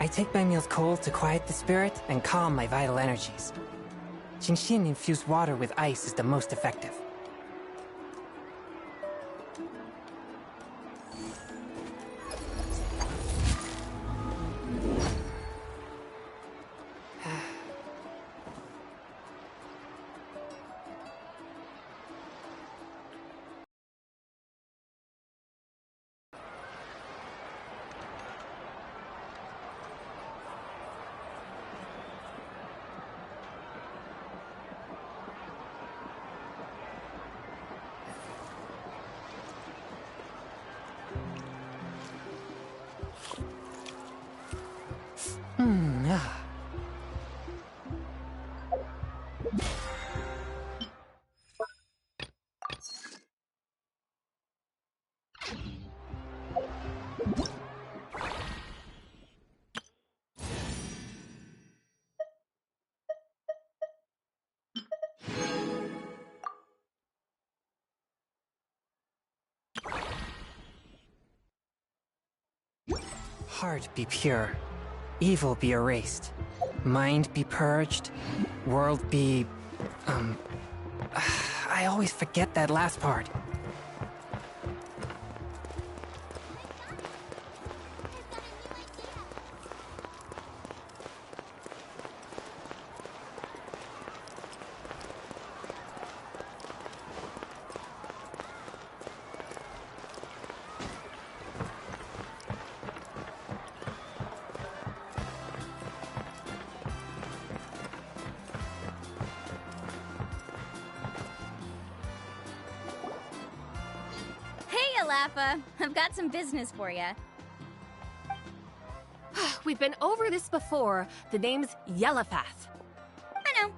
I take my meals cold to quiet the spirit and calm my vital energies. Genshin infused water with ice is the most effective. Heart be pure, evil be erased, mind be purged, world be... I always forget that last part. I've got some business for you. We've been over this before. The name's Yellowfath. I know.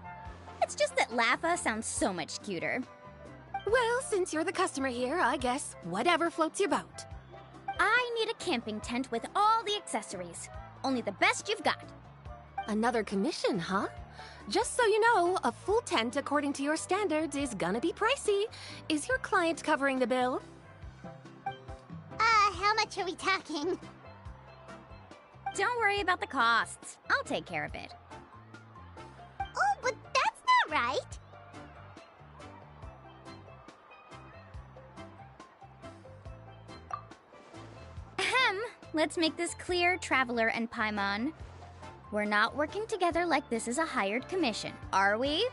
It's just that Laffa sounds so much cuter. Well, since you're the customer here, I guess whatever floats your boat. I need a camping tent with all the accessories. Only the best you've got. Another commission, huh? Just so you know, a full tent according to your standards is gonna be pricey. Is your client covering the bill? How much are we talking? Don't worry about the costs. I'll take care of it. Oh, but that's not right. Ahem. Let's make this clear, Traveler and Paimon. We're not working together like this is a hired commission, are we?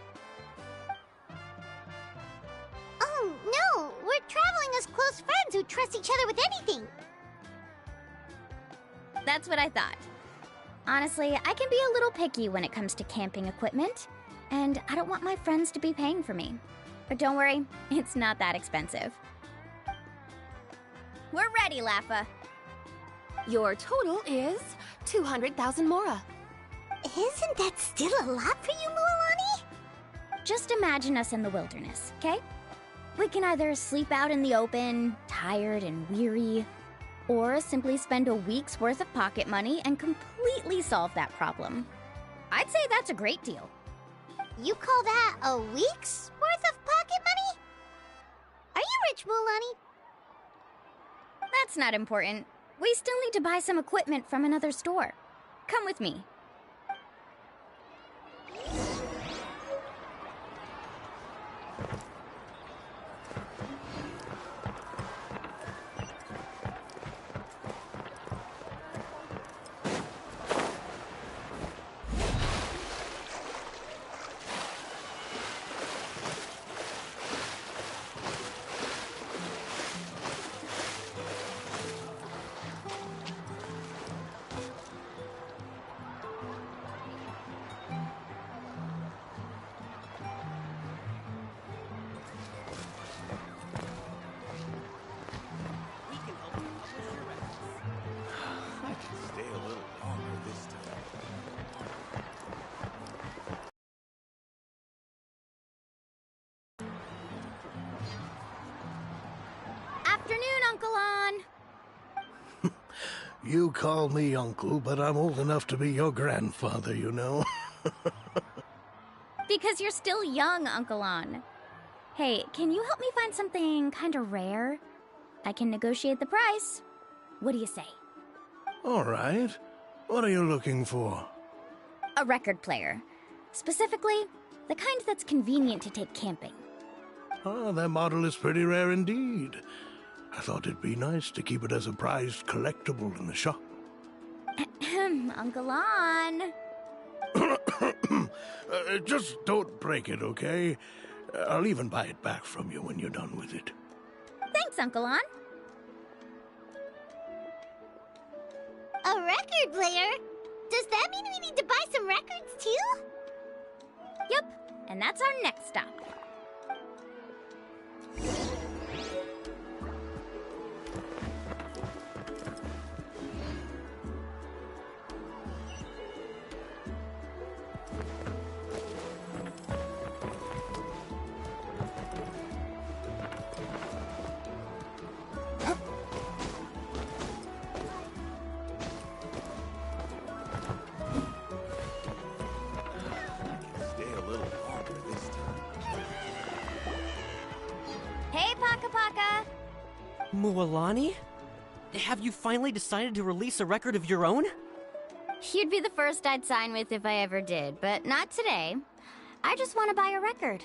Oh, no! We're traveling as close friends who trust each other with anything. That's what I thought. Honestly, I can be a little picky when it comes to camping equipment, and I don't want my friends to be paying for me. But don't worry, it's not that expensive. We're ready, Laffa. Your total is 200,000 mora. Isn't that still a lot for you, Mualani? Just imagine us in the wilderness, okay? We can either sleep out in the open, tired and weary, or simply spend a week's worth of pocket money and completely solve that problem. I'd say that's a great deal. You call that a week's worth of pocket money? Are you rich, Mualani? That's not important. We still need to buy some equipment from another store. Come with me. You call me uncle, but I'm old enough to be your grandfather, you know. Because you're still young, Uncle On. Hey, can you help me find something kinda rare? I can negotiate the price. What do you say? All right. What are you looking for? A record player. Specifically, the kind that's convenient to take camping. Ah, that model is pretty rare indeed. I thought it'd be nice to keep it as a prized collectible in the shop. Uncle On. Just don't break it, okay? I'll even buy it back from you when you're done with it. Thanks, Uncle On. A record player? Does that mean we need to buy some records too? Yep, and that's our next stop. Hey, Paka Paka! Mualani? Have you finally decided to release a record of your own? You'd be the first I'd sign with if I ever did, but not today. I just want to buy a record.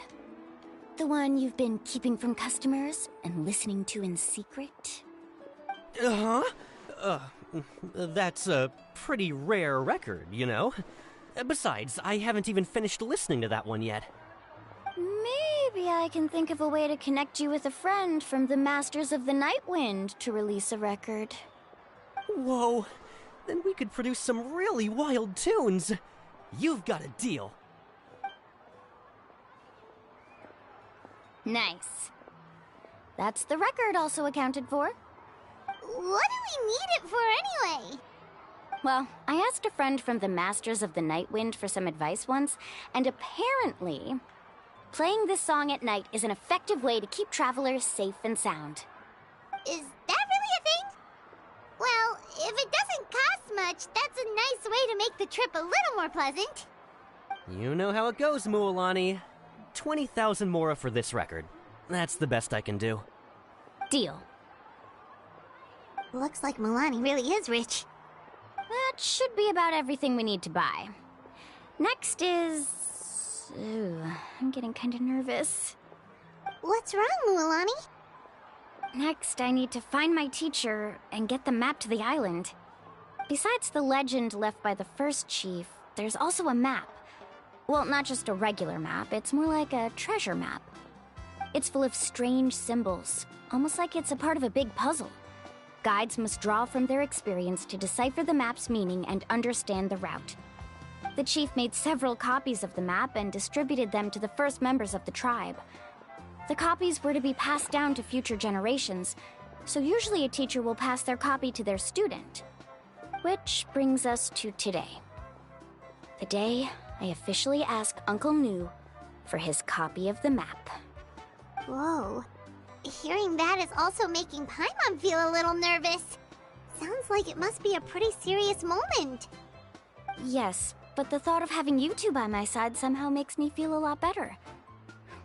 The one you've been keeping from customers and listening to in secret? Uh-huh. That's a pretty rare record, you know? Besides, I haven't even finished listening to that one yet. Maybe I can think of a way to connect you with a friend from the Masters of the Night Wind to release a record. Whoa, then we could produce some really wild tunes. You've got a deal. Nice. That's the record also accounted for. What do we need it for anyway? Well, I asked a friend from the Masters of the Night Wind for some advice once, and apparently, playing this song at night is an effective way to keep travelers safe and sound. Is that really a thing? Well, if it doesn't cost much, that's a nice way to make the trip a little more pleasant. You know how it goes, Mualani. 20,000 mora for this record. That's the best I can do. Deal. Looks like Milani really is rich. That should be about everything we need to buy. Next is... Ooh, I'm getting kind of nervous. What's wrong, Milani? Next, I need to find my teacher and get the map to the island. Besides the legend left by the first chief, there's also a map. Well, not just a regular map, it's more like a treasure map. It's full of strange symbols, almost like it's a part of a big puzzle. Guides must draw from their experience to decipher the map's meaning and understand the route. The chief made several copies of the map and distributed them to the first members of the tribe. The copies were to be passed down to future generations, so usually a teacher will pass their copy to their student. Which brings us to today. The day I officially ask Uncle Nu for his copy of the map. Whoa. Hearing that is also making Paimon feel a little nervous. Sounds like it must be a pretty serious moment. Yes, but the thought of having you two by my side somehow makes me feel a lot better.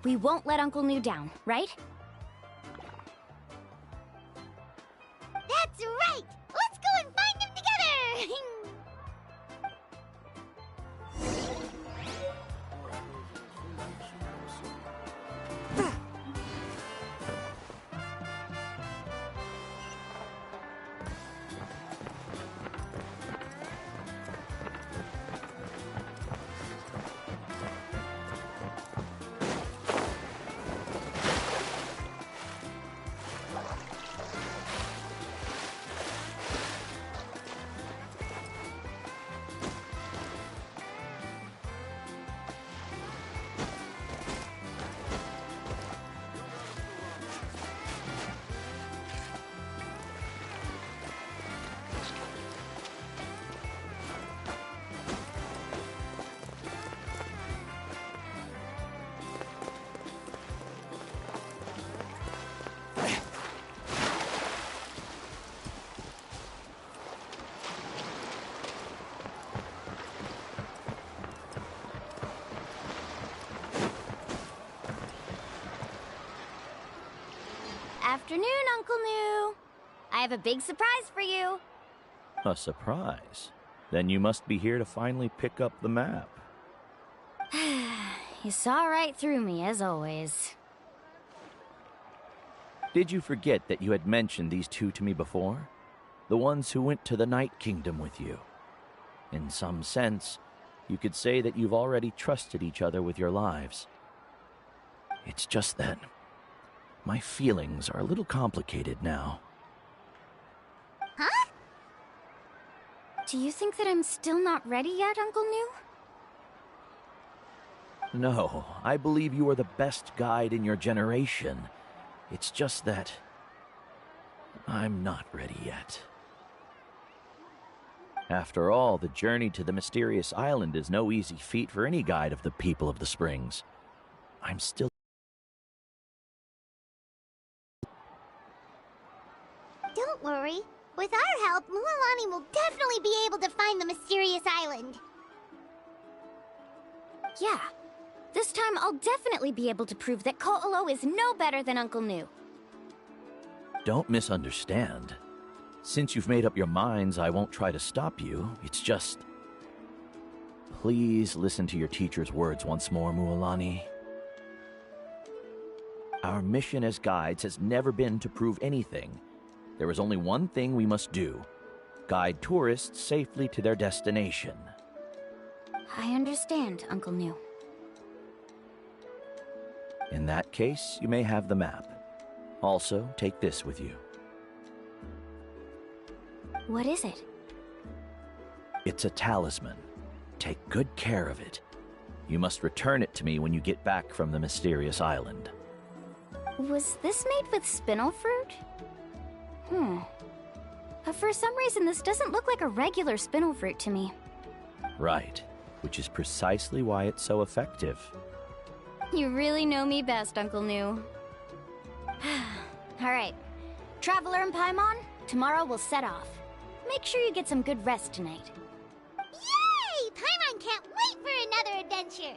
We won't let Uncle Nu down, right? That's right! Let's go and find him together! Afternoon, Uncle Nu. I have a big surprise for you. A surprise? Then you must be here to finally pick up the map. You saw right through me, as always. Did you forget that you had mentioned these two to me before? The ones who went to the Night Kingdom with you. In some sense, you could say that you've already trusted each other with your lives. It's just that my feelings are a little complicated now. Huh? Do you think that I'm still not ready yet, Uncle New? No, I believe you are the best guide in your generation. It's just that I'm not ready yet. After all, the journey to the mysterious island is no easy feat for any guide of the people of the Springs. I'm still... Don't worry. With our help, Mualani will definitely be able to find the mysterious island. Yeah. This time I'll definitely be able to prove that Ko'olo is no better than Uncle New. Don't misunderstand. Since you've made up your minds, I won't try to stop you. It's just... Please listen to your teacher's words once more, Mualani. Our mission as guides has never been to prove anything. There is only one thing we must do. Guide tourists safely to their destination. I understand, Uncle New. In that case, you may have the map. Also, take this with you. What is it? It's a talisman. Take good care of it. You must return it to me when you get back from the mysterious island. Was this made with spinel fruit? For some reason, this doesn't look like a regular spinel fruit to me. Right, which is precisely why it's so effective. You really know me best, Uncle New. Alright. Traveler and Paimon, tomorrow we'll set off. Make sure you get some good rest tonight. Yay! Paimon can't wait for another adventure!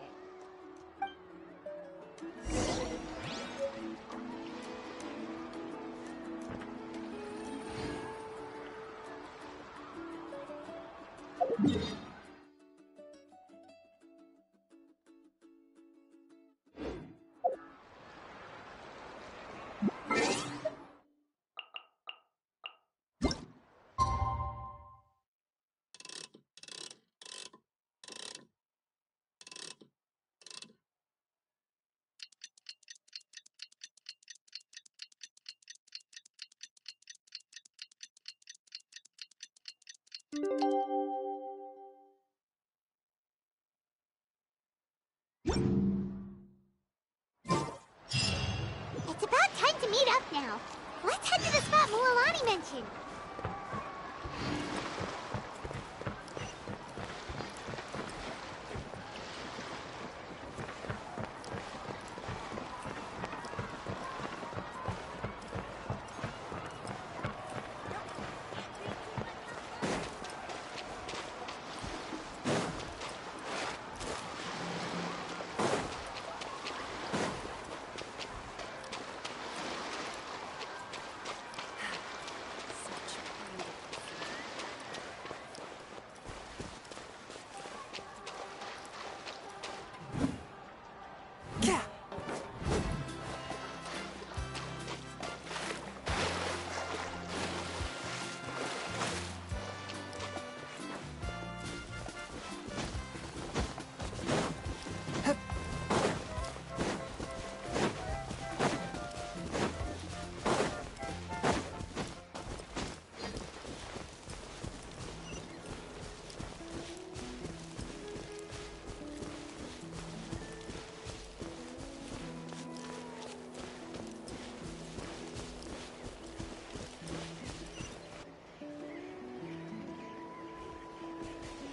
It's about time to meet up now. Let's head to the spot Mualani mentioned.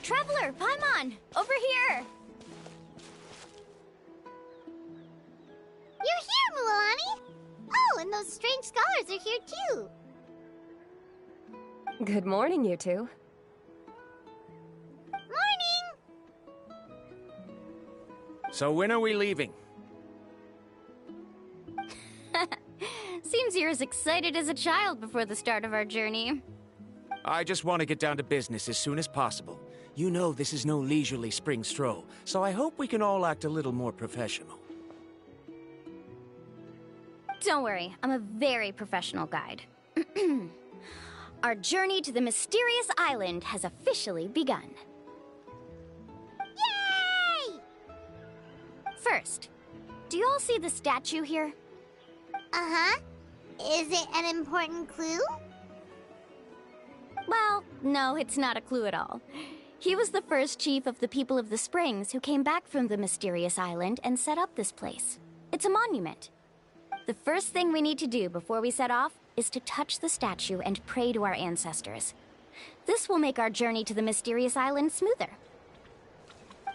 Traveler, Paimon! Over here! You're here, Mualani! Oh, and those strange scholars are here too! Good morning, you two. Morning! So when are we leaving? Seems you're as excited as a child before the start of our journey. I just want to get down to business as soon as possible. You know this is no leisurely spring stroll, so I hope we can all act a little more professional. Don't worry, I'm a very professional guide. Our journey to the mysterious island has officially begun. Yay! First, do you all see the statue here? Uh-huh. Is it an important clue? Well, no, it's not a clue at all. He was the first chief of the people of the Springs who came back from the mysterious island and set up this place. It's a monument. The first thing we need to do before we set off is to touch the statue and pray to our ancestors. This will make our journey to the mysterious island smoother.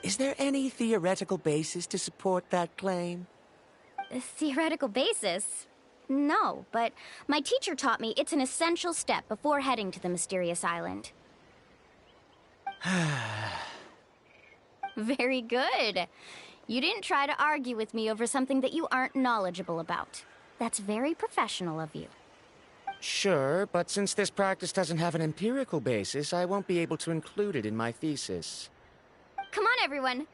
Is there any theoretical basis to support that claim? A theoretical basis? No, but my teacher taught me it's an essential step before heading to the mysterious island. Very good. You didn't try to argue with me over something that you aren't knowledgeable about. That's very professional of you. Sure, but since this practice doesn't have an empirical basis, I won't be able to include it in my thesis. Come on, everyone.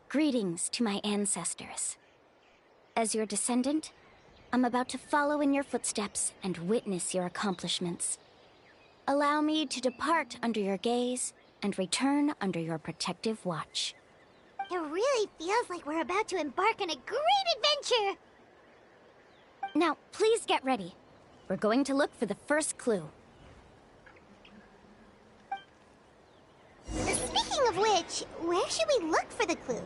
Greetings to my ancestors. As your descendant, I'm about to follow in your footsteps and witness your accomplishments. Allow me to depart under your gaze and return under your protective watch. It really feels like we're about to embark on a great adventure! Now, please get ready. We're going to look for the first clue. Speaking of which, where should we look for the clue?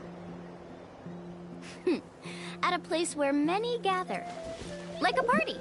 At a place where many gather. Like a party.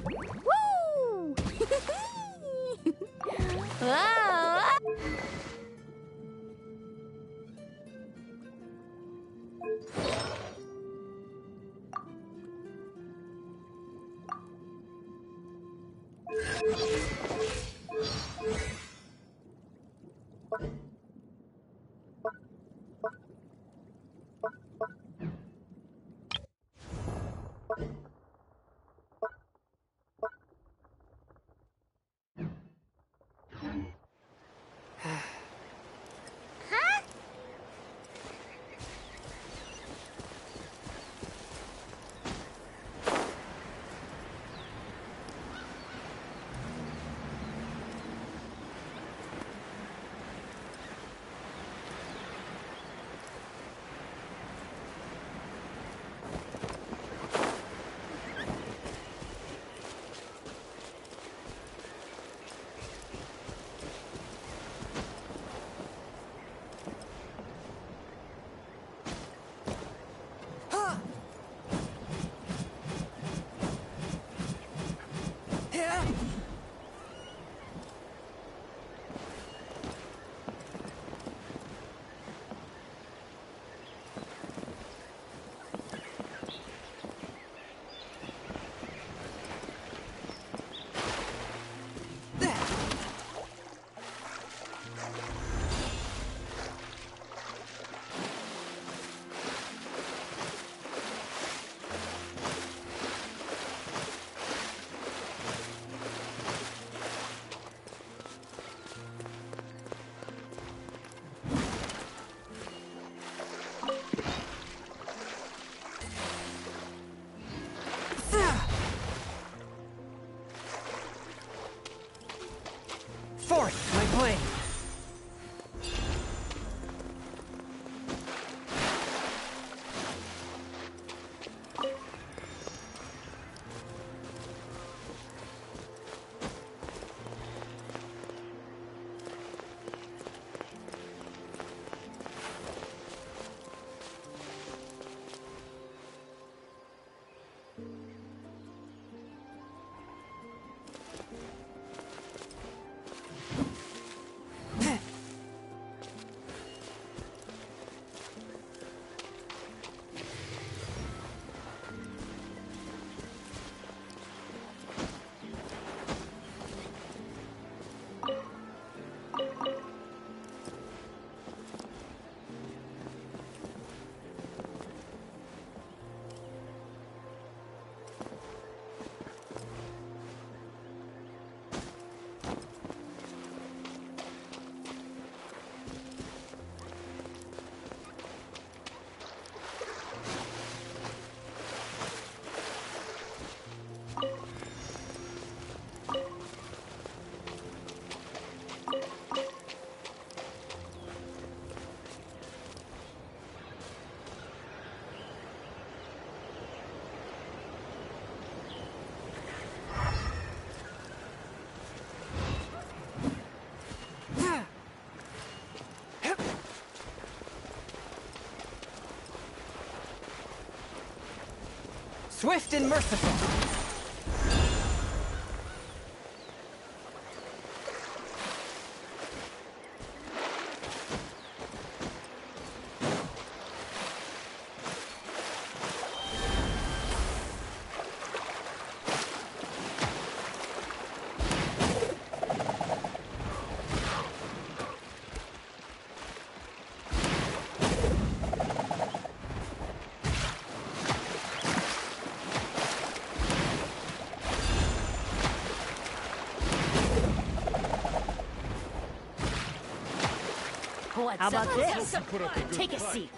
Woo! Ah! Huh? Swift and merciful. How about this? Take a seat.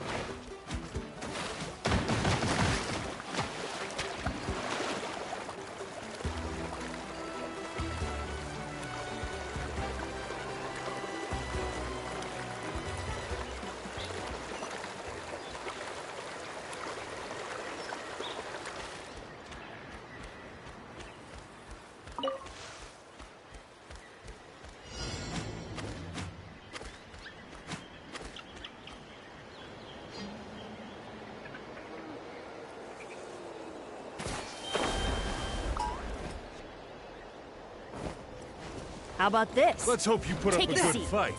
How about this? Let's hope you put Take up a a good seat. fight.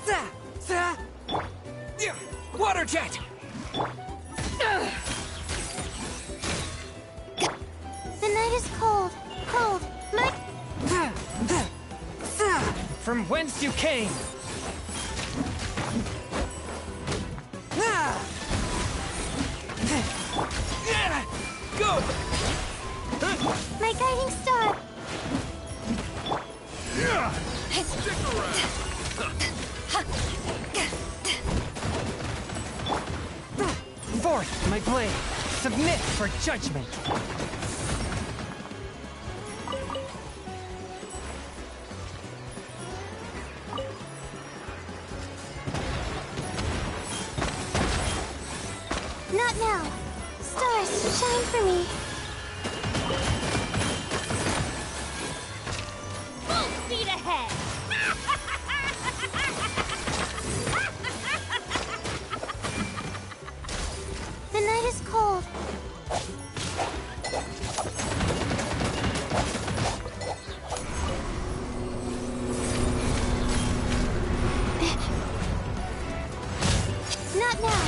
Water jet! The night is cold. Cold. My... From whence you came! Go! My guiding star. Stick around. Forth, my blade! Submit for judgment! Not now. Stars, shine for me. Full speed ahead! The night is cold. Not now.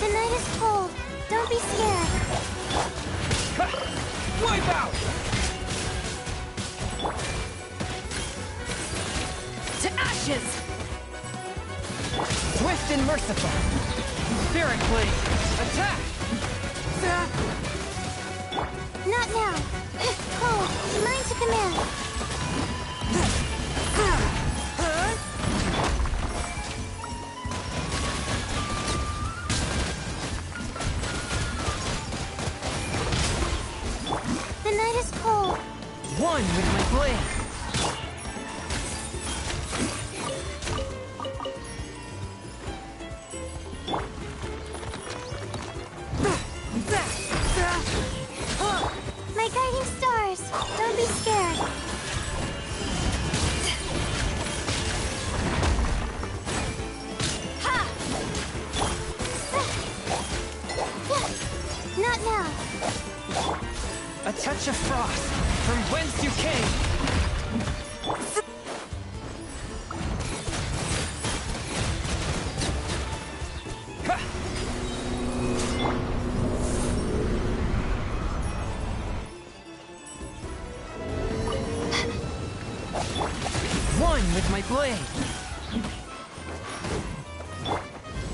The night is cold. Don't be scared. Wipe out! To ashes! Swift and merciful! Spirit blade! Attack! Not now. Cold. Mine to command. The night is cold. One with my blade! My guiding stars. Don't be scared. Ha! Not now. A touch of frost! From whence you came! One with my blade!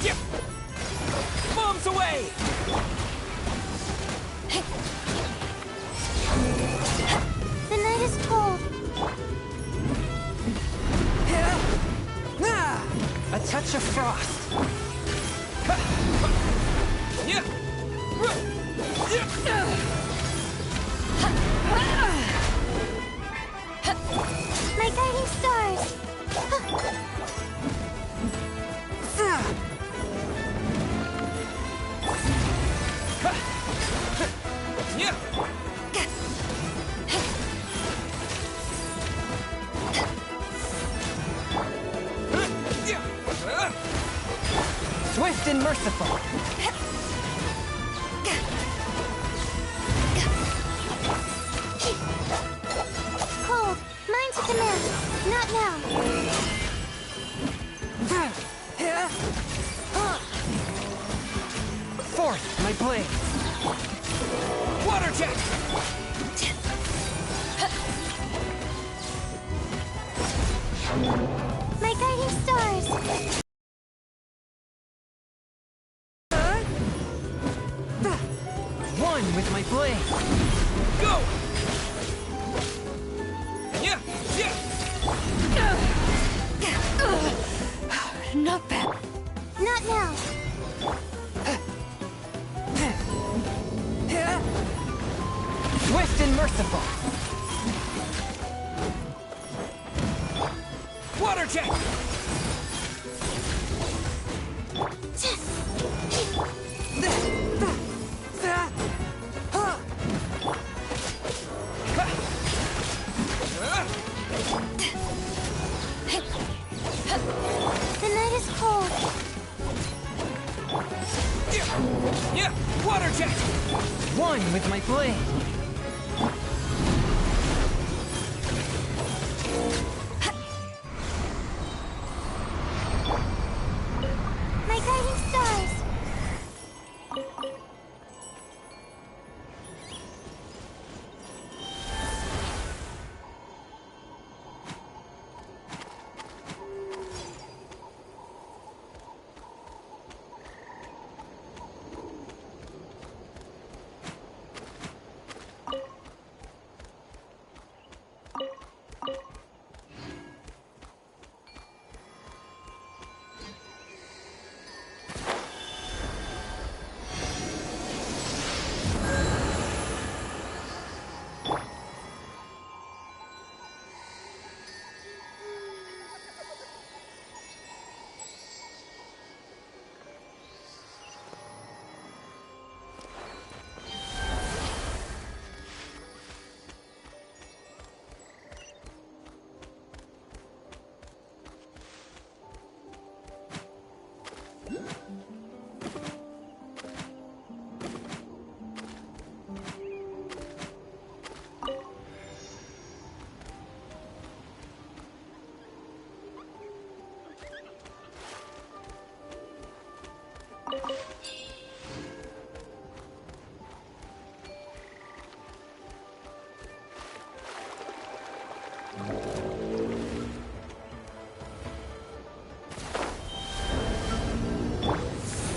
Yep. Bombs away! The night is cold. A touch of frost! My guiding stars. Swift and merciful. Cold. Mine to command. Not now. Forth, my blade. Water jet! My guiding stars. One with my blade. Go! Yeah! Yeah! Not bad. Not now. Swift and merciful. Water jet! The night is cold. Yeah! Water jet! One with my blade. My guiding stars.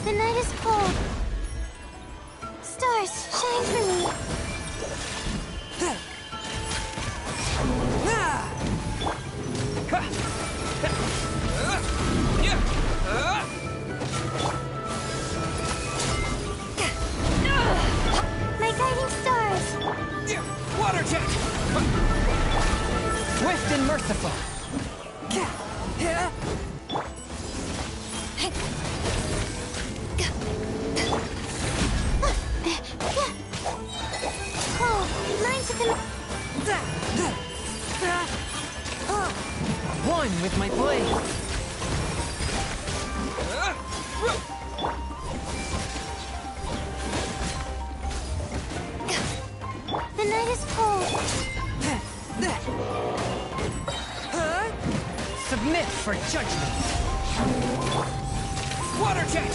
The night is cold. Stars, shine for me. My guiding stars. Water jet! Swift and merciful. Cold. Mine to command. One with my blade. The night is cold. Submit for judgment. Water jet!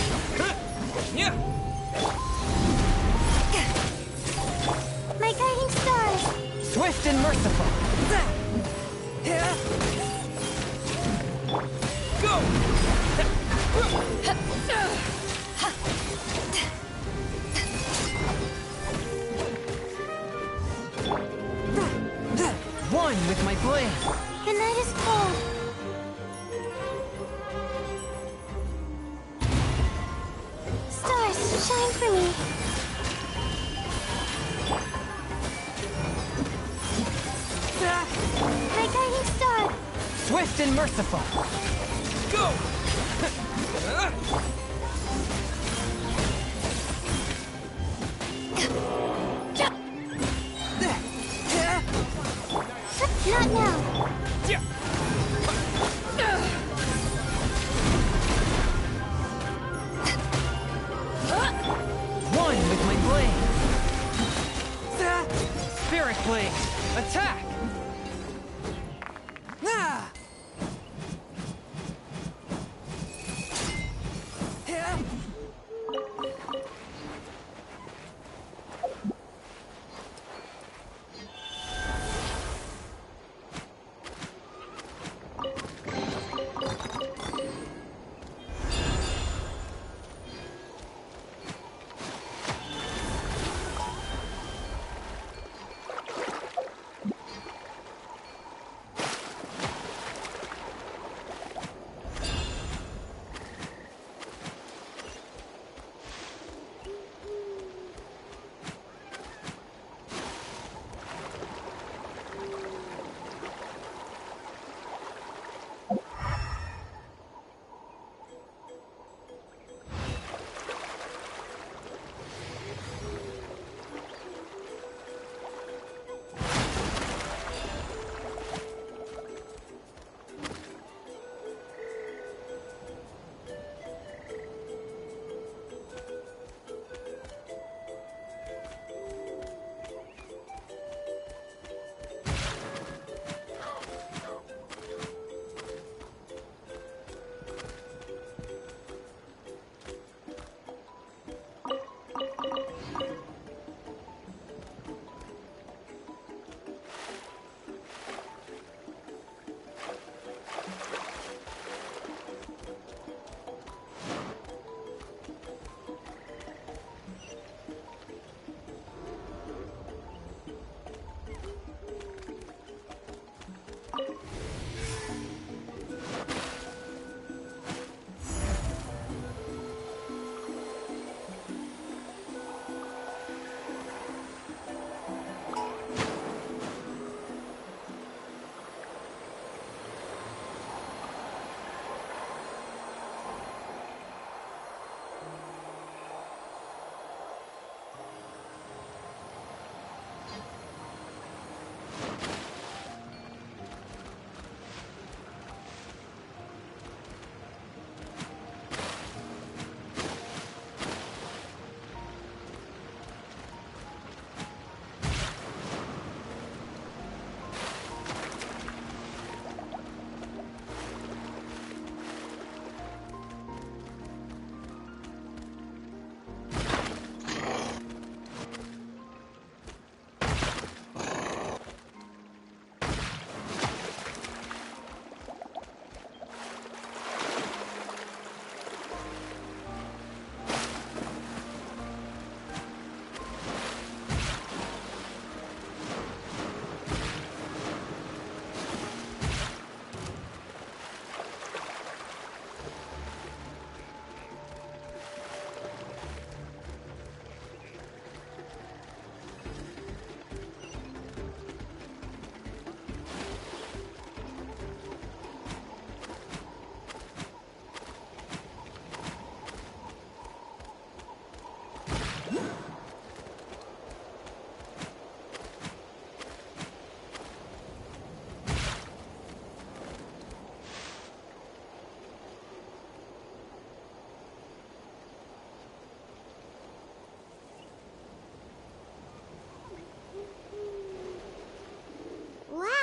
Yeah! My guiding stars. Swift and merciful. Go! One with my blade. The night is cold. Stars, shine for me. My guiding star. Swift and merciful. Go! Not now. Yeah! blade! Attack! Ah! Yeah.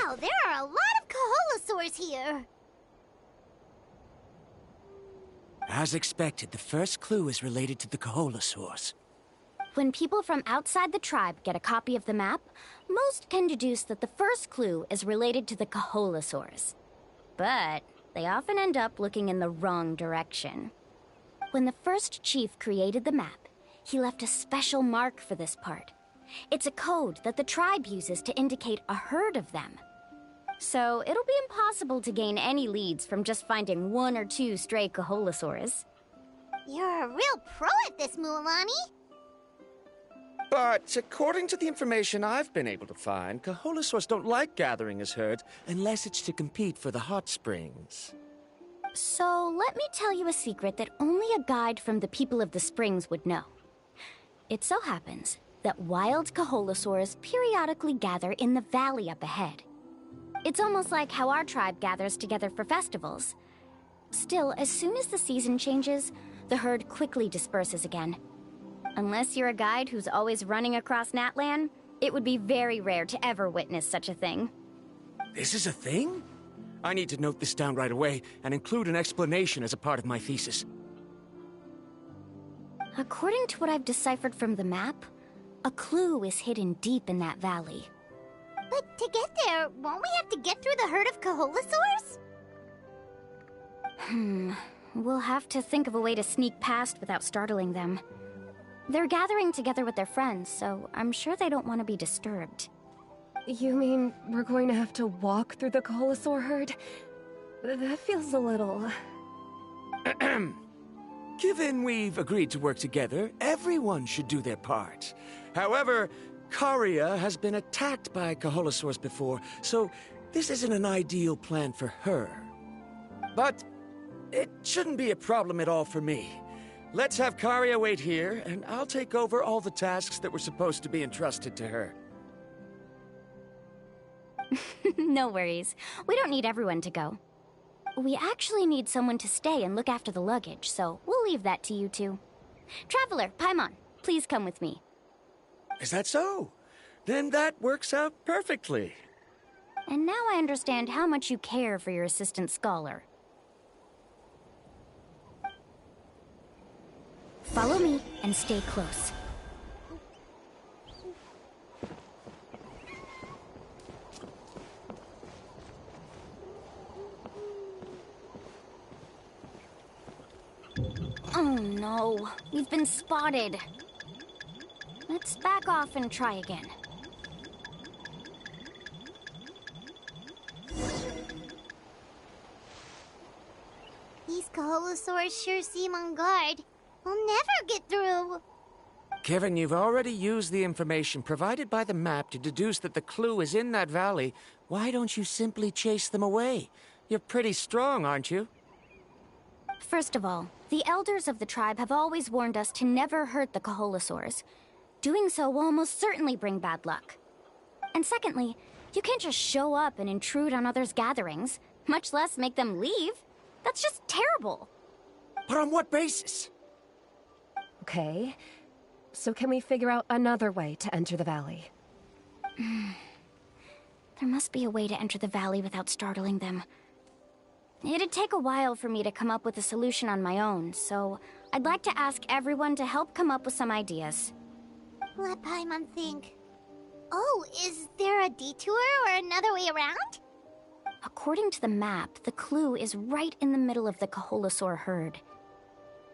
Wow, there are a lot of Kaholosaurs here. As expected, the first clue is related to the Kaholosaurs. When people from outside the tribe get a copy of the map, most can deduce that the first clue is related to the Kaholosaurs. But they often end up looking in the wrong direction. When the first chief created the map, he left a special mark for this part. It's a code that the tribe uses to indicate a herd of them. So it'll be impossible to gain any leads from just finding one or two stray Kaholosaurs. You're a real pro at this, Mualani. But according to the information I've been able to find, Kaholosaurs don't like gathering as herds unless it's to compete for the hot springs. So let me tell you a secret that only a guide from the people of the springs would know. It so happens that wild Kaholosaurs periodically gather in the valley up ahead. It's almost like how our tribe gathers together for festivals. Still, as soon as the season changes, the herd quickly disperses again. Unless you're a guide who's always running across Natland, It would be very rare to ever witness such a thing. This is a thing? I need to note this down right away and include an explanation as a part of my thesis. According to what I've deciphered from the map, a clue is hidden deep in that valley. But to get there, won't we have to get through the herd of Kaholasaurs? We'll have to think of a way to sneak past without startling them. They're gathering together with their friends, so I'm sure they don't want to be disturbed. You mean we're going to have to walk through the Kaholasaur herd? That feels a little... Given we've agreed to work together, everyone should do their part. However, Karia has been attacked by Kaholasaurs before, so this isn't an ideal plan for her. But it shouldn't be a problem at all for me. Let's have Karia wait here, and I'll take over all the tasks that were supposed to be entrusted to her. No worries. We don't need everyone to go. We actually need someone to stay and look after the luggage, so we'll leave that to you two. Traveler, Paimon, please come with me. Is that so? Then that works out perfectly. And now I understand how much you care for your assistant scholar. Follow me and stay close. Oh no, we've been spotted. Let's back off and try again. These Kaholasaurs sure seem on guard. We'll never get through. Kevin, you've already used the information provided by the map to deduce that the clue is in that valley. Why don't you simply chase them away? You're pretty strong, aren't you? First of all, the elders of the tribe have always warned us to never hurt the Kaholasaurs. Doing so will almost certainly bring bad luck. And secondly, you can't just show up and intrude on others' gatherings, much less make them leave. That's just terrible. But on what basis? Okay, so can we figure out another way to enter the valley? There must be a way to enter the valley without startling them. It'd take a while for me to come up with a solution on my own, so I'd like to ask everyone to help come up with some ideas. Let Paimon think. Oh, is there a detour or another way around? According to the map, the clue is right in the middle of the Kaholasaur herd.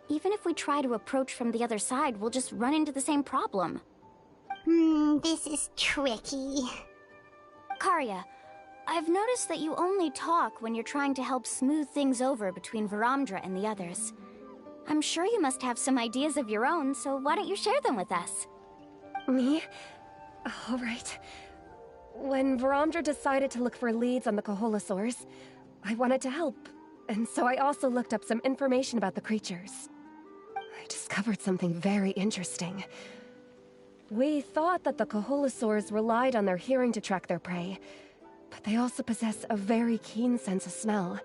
Even if we try to approach from the other side, we'll just run into the same problem. This is tricky. Karia, I've noticed that you only talk when you're trying to help smooth things over between Varamdra and the others. I'm sure you must have some ideas of your own, so why don't you share them with us? Me? All right. When Varamdra decided to look for leads on the Kaholasaurs, I wanted to help, and so I also looked up some information about the creatures. I discovered something very interesting. We thought that the Kaholasaurs relied on their hearing to track their prey, but they also possess a very keen sense of smell.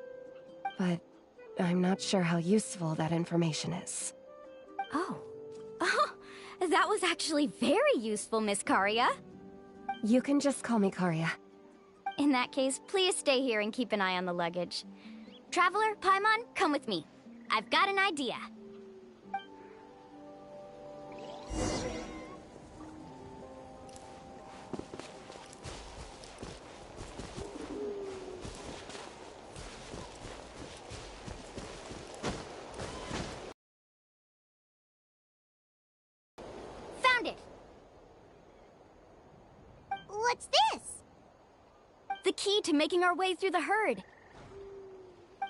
But I'm not sure how useful that information is. Oh, that was actually very useful, Miss Karia. You can just call me Karia. In that case, please stay here and keep an eye on the luggage. Traveler, Paimon, come with me. I've got an idea. Found it! What's this? The key to making our way through the herd.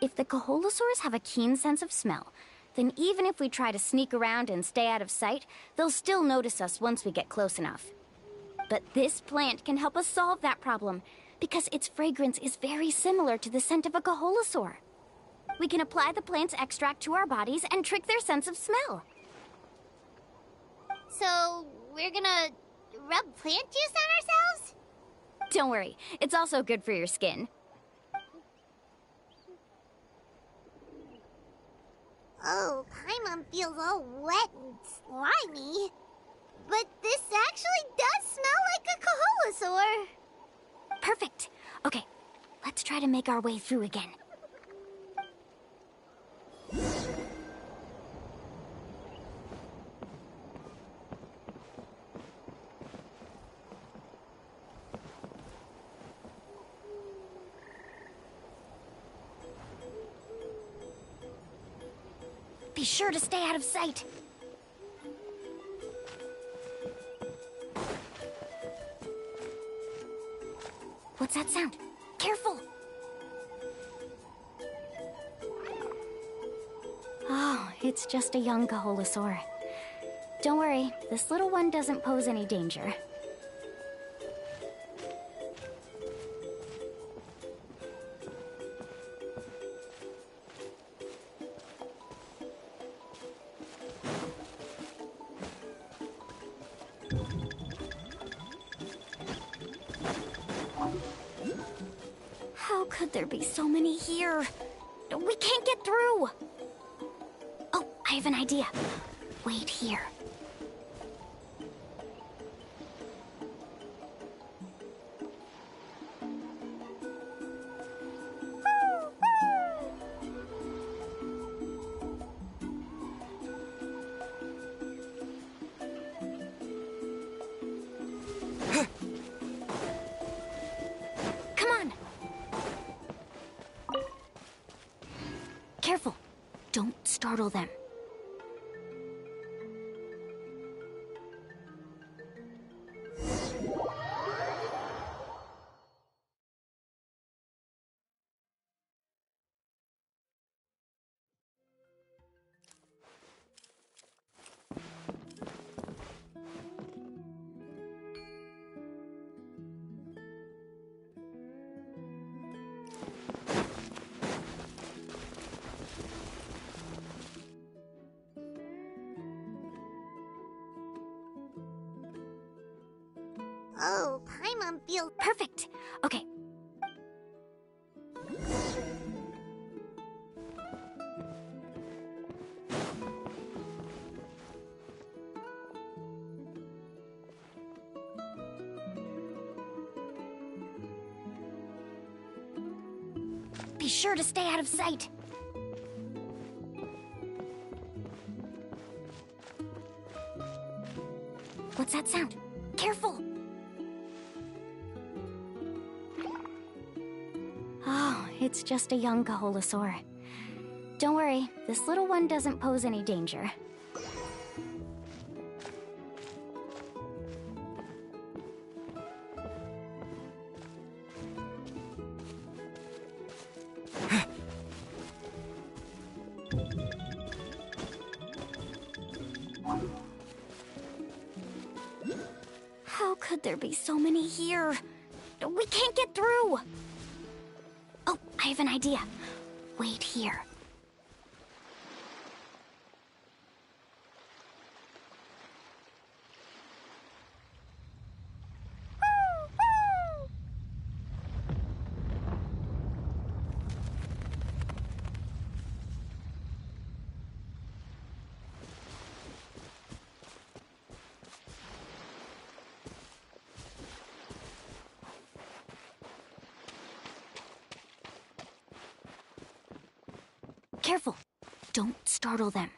If the Kaholasaurs have a keen sense of smell, then even if we try to sneak around and stay out of sight, they'll still notice us once we get close enough. But this plant can help us solve that problem, because its fragrance is very similar to the scent of a Kaholasaur. We can apply the plant's extract to our bodies and trick their sense of smell. So, we're gonna rub plant juice on ourselves? Don't worry, it's also good for your skin. Oh, Paimon feels all wet and slimy. but this actually does smell like a Kaholasaur. Perfect. Okay, let's try to make our way through again. Be sure to stay out of sight. What's that sound? Careful! Oh, it's just a young Kaholasaur. Don't worry, this little one doesn't pose any danger. How could there be so many here? We can't get through! Oh, I have an idea. Wait here. Careful! Don't startle them. Oh, Paimon feels perfect. Okay. Be sure to stay out of sight. What's that sound? Careful! Oh, it's just a young Kaholasaur. Don't worry, this little one doesn't pose any danger. How could there be so many here? We can't get through! Oh, I have an idea. Wait here. Careful! Don't startle them.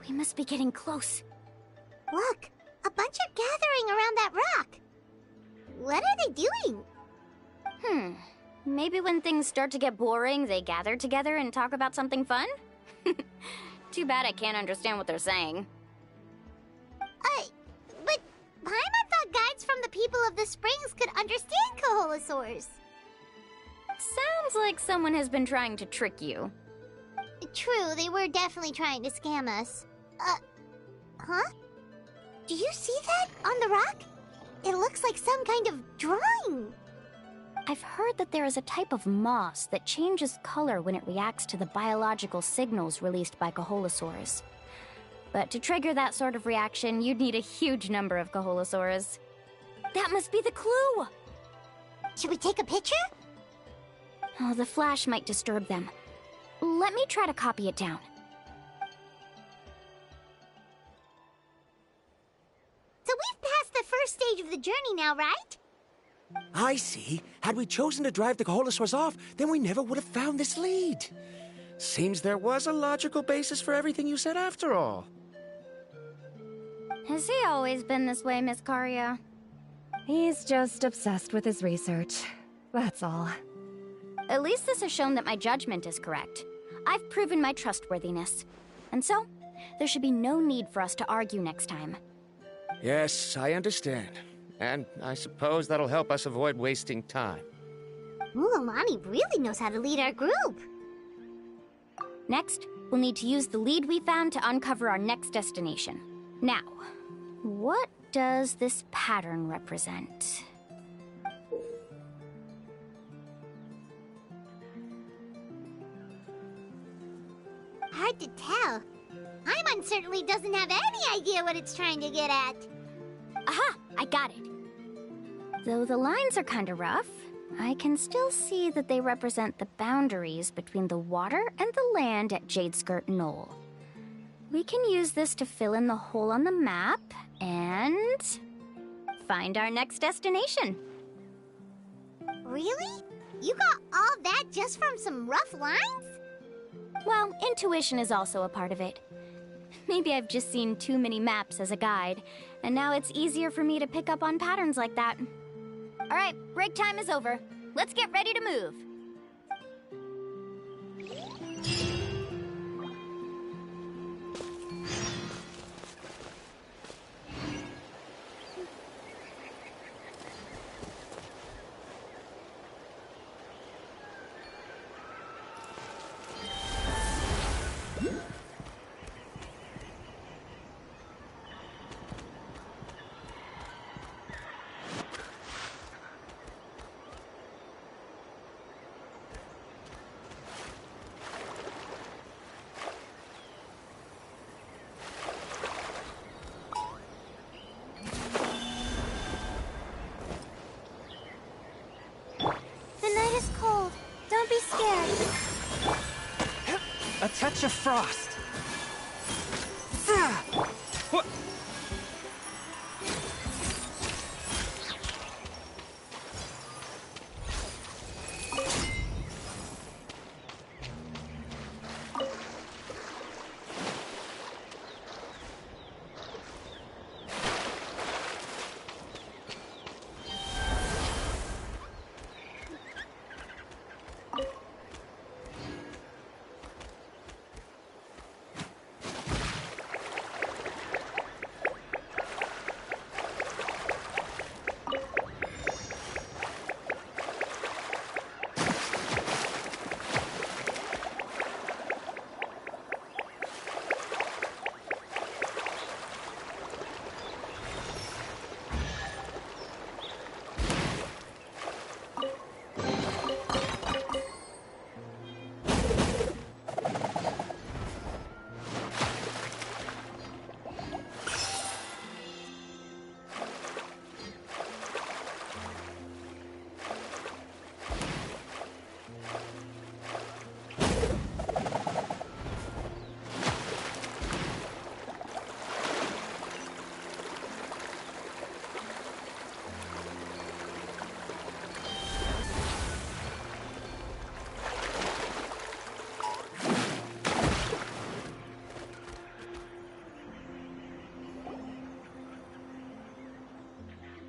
We must be getting close. Look! A bunch are gathering around that rock! What are they doing? Maybe when things start to get boring, they gather together and talk about something fun? Too bad I can't understand what they're saying. But Paimon thought guides from the people of the springs could understand Kaholasaurs. Sounds like someone has been trying to trick you. True, they were definitely trying to scam us. Huh? Do you see that on the rock? It looks like some kind of drawing. I've heard that there is a type of moss that changes color when it reacts to the biological signals released by Kaholasaurs. But to trigger that sort of reaction, you'd need a huge number of Kaholosaurs. That must be the clue! Should we take a picture? Oh, the flash might disturb them. Let me try to copy it down. So we've passed the first stage of the journey now, right? I see. Had we chosen to drive the Kaholosaurs off, then we never would have found this lead. Seems there was a logical basis for everything you said after all. Has he always been this way, Miss Karia? He's just obsessed with his research. That's all. At least this has shown that my judgment is correct. I've proven my trustworthiness. And so, there should be no need for us to argue next time. Yes, I understand. And I suppose that'll help us avoid wasting time. Mulamani really knows how to lead our group. Next, we'll need to use the lead we found to uncover our next destination. Now, what does this pattern represent? Hard to tell. Paimon certainly doesn't have any idea what it's trying to get at. Aha! I got it! Though the lines are kinda rough, I can still see that they represent the boundaries between the water and the land at Jadeskirt Knoll. We can use this to fill in the hole on the map and find our next destination. Really? You got all that just from some rough lines? Well, intuition is also a part of it. Maybe I've just seen too many maps as a guide, and now it's easier for me to pick up on patterns like that. All right, break time is over. Let's get ready to move. A touch of frost. What?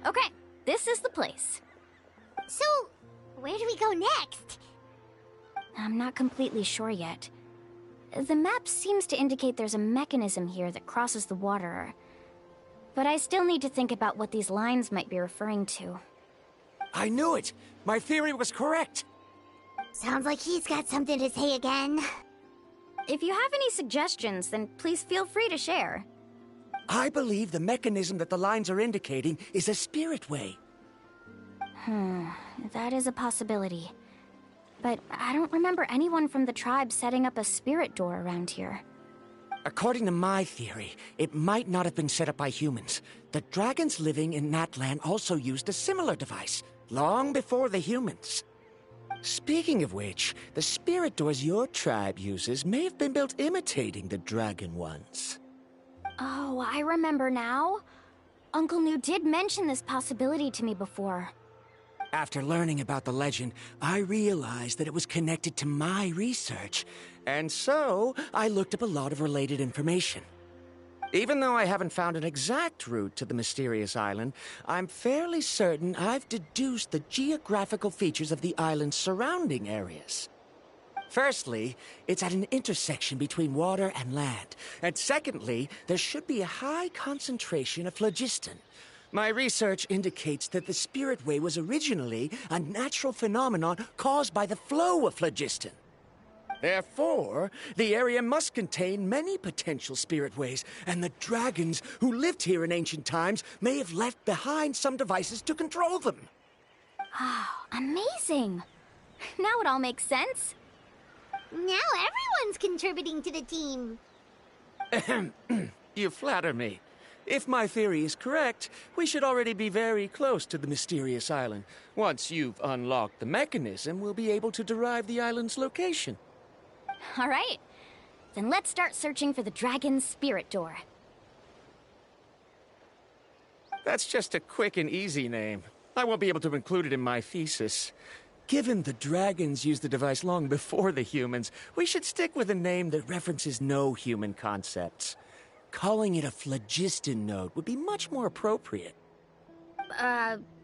Okay, this is the place. So, where do we go next? I'm not completely sure yet. The map seems to indicate there's a mechanism here that crosses the water. But I still need to think about what these lines might be referring to. I knew it! My theory was correct! Sounds like he's got something to say again. If you have any suggestions, then please feel free to share. I believe the mechanism that the lines are indicating is a spirit way. That is a possibility. But I don't remember anyone from the tribe setting up a spirit door around here. According to my theory, it might not have been set up by humans. The dragons living in Natland also used a similar device, long before the humans. Speaking of which, the spirit doors your tribe uses may have been built imitating the dragon ones. Oh, I remember now. Uncle New did mention this possibility to me before. After learning about the legend, I realized that it was connected to my research, and so I looked up a lot of related information. Even though I haven't found an exact route to the mysterious island, I'm fairly certain I've deduced the geographical features of the island's surrounding areas. Firstly, it's at an intersection between water and land, and secondly, there should be a high concentration of phlogiston. My research indicates that the Spirit Way was originally a natural phenomenon caused by the flow of phlogiston. Therefore, the area must contain many potential spirit ways, and the dragons who lived here in ancient times may have left behind some devices to control them. Oh, amazing! Now it all makes sense. Now everyone's contributing to the team. You flatter me. If my theory is correct, we should already be very close to the mysterious island. Once you've unlocked the mechanism, we'll be able to derive the island's location. All right. Then let's start searching for the dragon's spirit door. That's just a quick and easy name. I won't be able to include it in my thesis. Given the dragons used the device long before the humans, we should stick with a name that references no human concepts. Calling it a phlogiston node would be much more appropriate.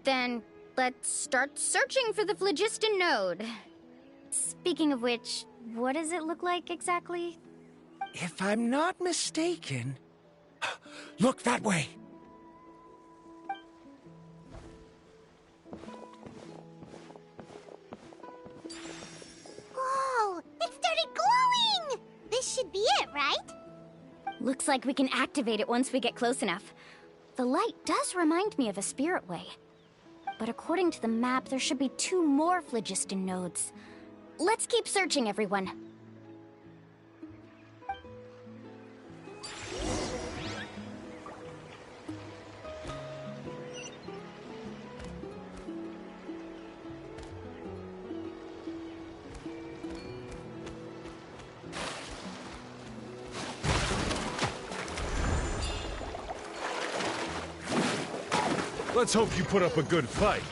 Then let's start searching for the phlogiston node. Speaking of which, what does it look like exactly? If I'm not mistaken... Look that way! Whoa! It started glowing! This should be it, right? Looks like we can activate it once we get close enough. The light does remind me of a spirit way. But according to the map, there should be 2 more phlogiston nodes. Let's keep searching, everyone. Let's hope you put up a good fight.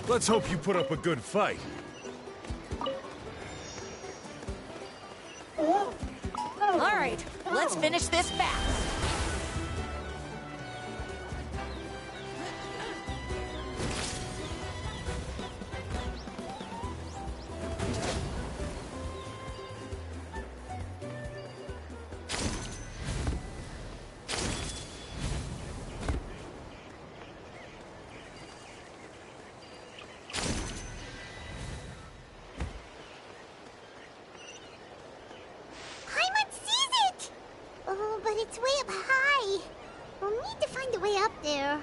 Let's hope you put up a good fight. All right, let's finish this fast. Oh, but it's way up high. We'll need to find a way up there.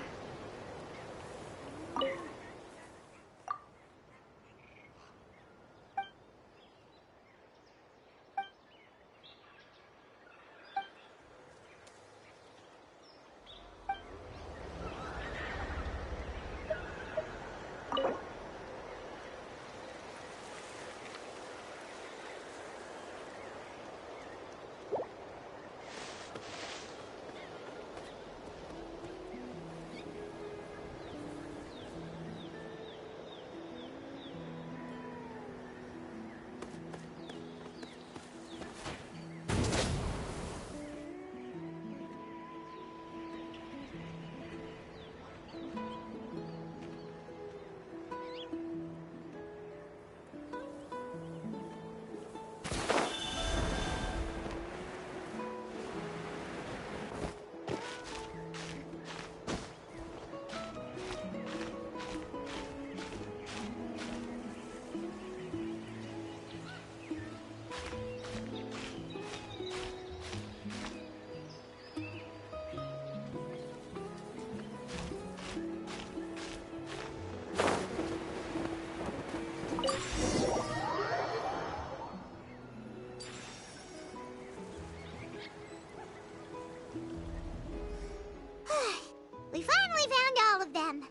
We finally found all of them.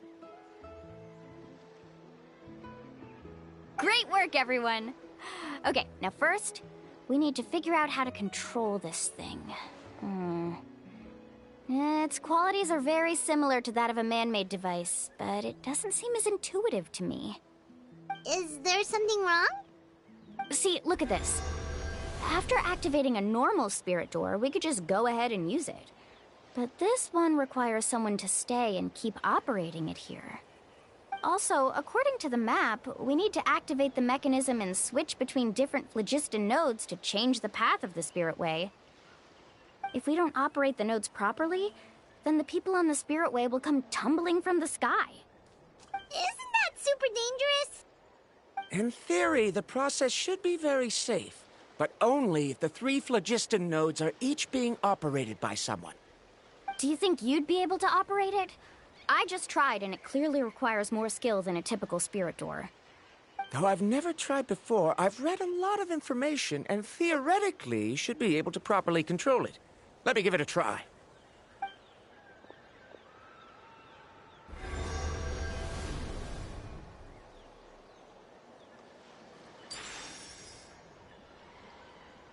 Great work, everyone! Okay, now first, we need to figure out how to control this thing. Its qualities are very similar to that of a man-made device, but it doesn't seem as intuitive to me. Is there something wrong? See, look at this. After activating a normal spirit door, we could just go ahead and use it. But this one requires someone to stay and keep operating it here. Also, according to the map, we need to activate the mechanism and switch between different phlogiston nodes to change the path of the spirit way. If we don't operate the nodes properly, then the people on the spirit way will come tumbling from the sky. Isn't that super dangerous? In theory, the process should be very safe, but only if the 3 phlogiston nodes are each being operated by someone. Do you think you'd be able to operate it? I just tried, and it clearly requires more skill than a typical spirit door. Though I've never tried before, I've read a lot of information and theoretically should be able to properly control it. Let me give it a try.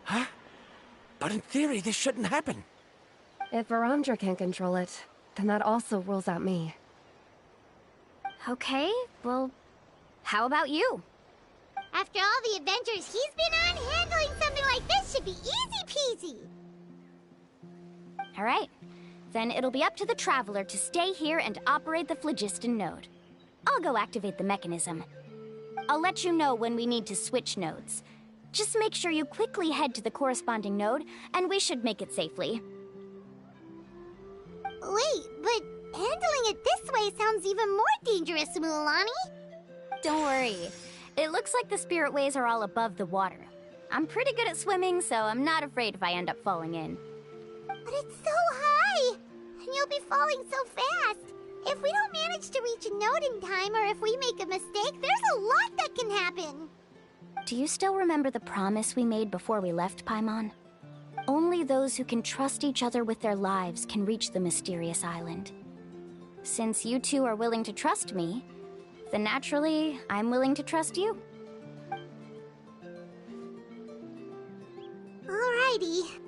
Huh? But in theory, this shouldn't happen. If Verandra can't control it, then that also rules out me. Okay, well, how about you? After all the adventures he's been on, handling something like this should be easy peasy. All right, then it'll be up to the Traveler to stay here and operate the phlogiston node. I'll go activate the mechanism. I'll let you know when we need to switch nodes. Just make sure you quickly head to the corresponding node, and we should make it safely. Wait, but handling it this way sounds even more dangerous, Mualani. Don't worry. It looks like the spirit ways are all above the water. I'm pretty good at swimming, so I'm not afraid if I end up falling in. But it's so high, and you'll be falling so fast. If we don't manage to reach a node in time, or if we make a mistake, there's a lot that can happen. Do you still remember the promise we made before we left, Paimon? Only those who can trust each other with their lives can reach the mysterious island. Since you two are willing to trust me, then naturally, I'm willing to trust you. Alrighty.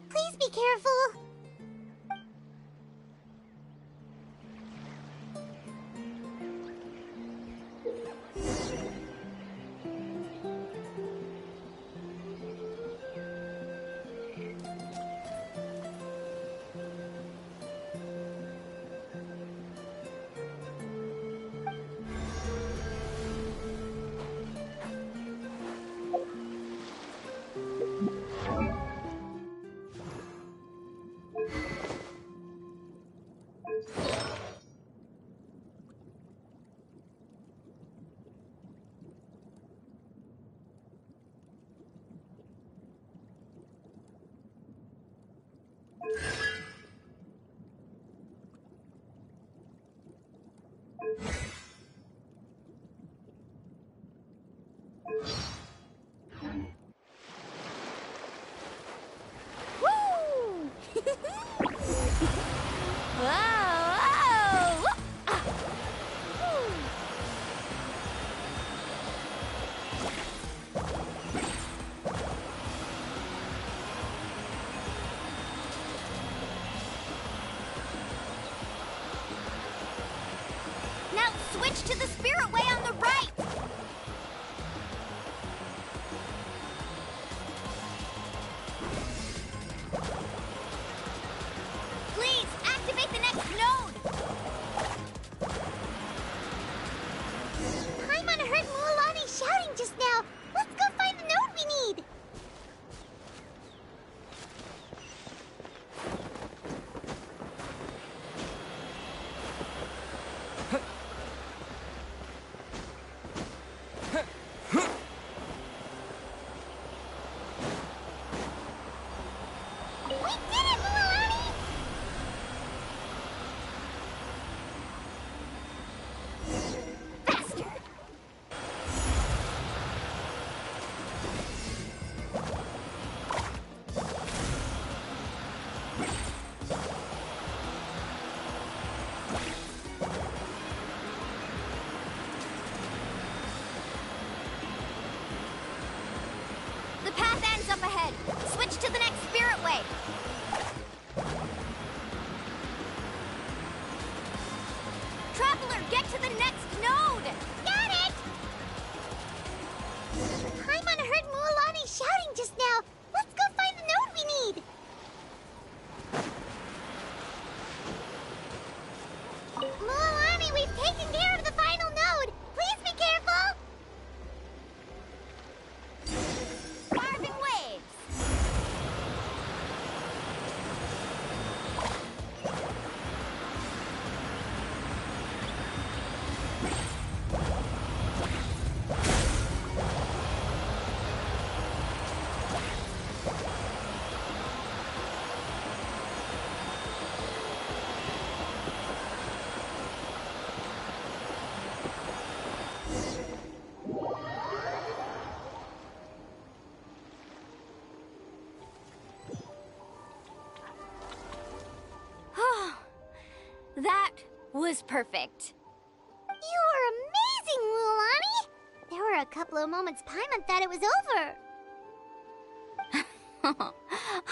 Please be careful. Whoa! Ah. Whew. Now switch to the spirit way on the right! Please, activate the next node! Paimon heard Mualani shouting just now. Let's go find the node we need! We did it, Mualani! Faster! The path ends up ahead. Switch to the next spirit way. Traveler, get to the next node! Got it! Paimon heard Mualani shouting just now. Let's go find the node we need! Mualani, we've taken care of the final node! Please be careful! Carving waves! That was perfect. You were amazing, Mualani! There were a couple of moments Paimon thought it was over.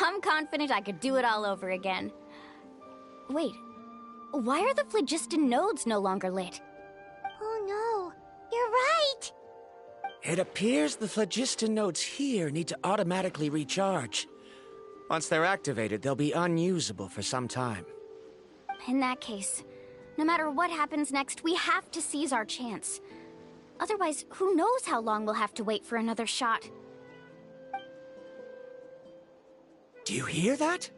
I'm confident I could do it all over again. Wait, why are the phlogiston nodes no longer lit? Oh no, you're right! It appears the phlogiston nodes here need to automatically recharge. Once they're activated, they'll be unusable for some time. In that case, no matter what happens next, we have to seize our chance. Otherwise, who knows how long we'll have to wait for another shot. Do you hear that?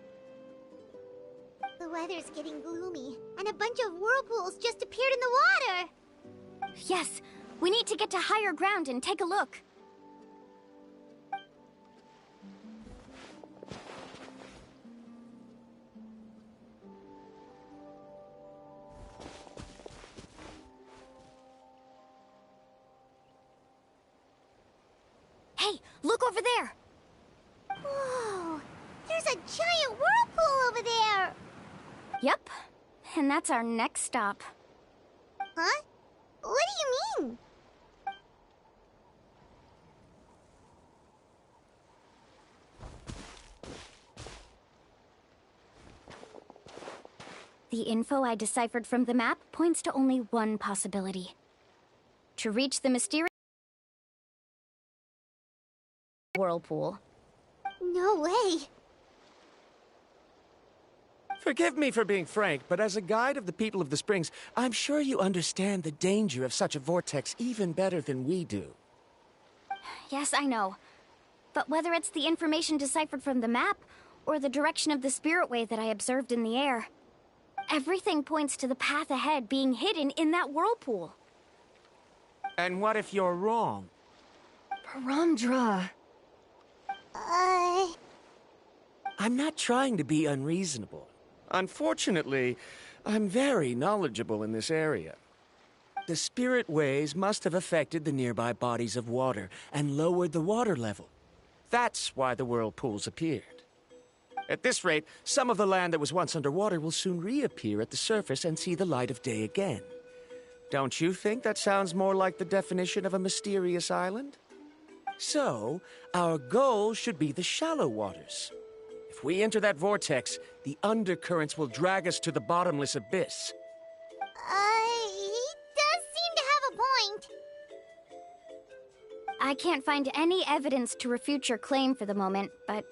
The weather's getting gloomy, and a bunch of whirlpools just appeared in the water! Yes, we need to get to higher ground and take a look. Hey, look over there! Whoa! There's a giant whirlpool over there! Yep, and that's our next stop. Huh? What do you mean? The info I deciphered from the map points to only one possibility. To reach the mysterious whirlpool. No way! Forgive me for being frank, but as a guide of the people of the Springs, I'm sure you understand the danger of such a vortex even better than we do. Yes, I know. But whether it's the information deciphered from the map, or the direction of the spirit wave that I observed in the air, everything points to the path ahead being hidden in that whirlpool. And what if you're wrong? Parandra. I'm not trying to be unreasonable. Unfortunately, I'm very knowledgeable in this area. The spirit waves must have affected the nearby bodies of water and lowered the water level. That's why the whirlpools appeared. At this rate, some of the land that was once underwater will soon reappear at the surface and see the light of day again. Don't you think that sounds more like the definition of a mysterious island? So, our goal should be the shallow waters. If we enter that vortex, the undercurrents will drag us to the bottomless abyss. He does seem to have a point. I can't find any evidence to refute your claim for the moment, but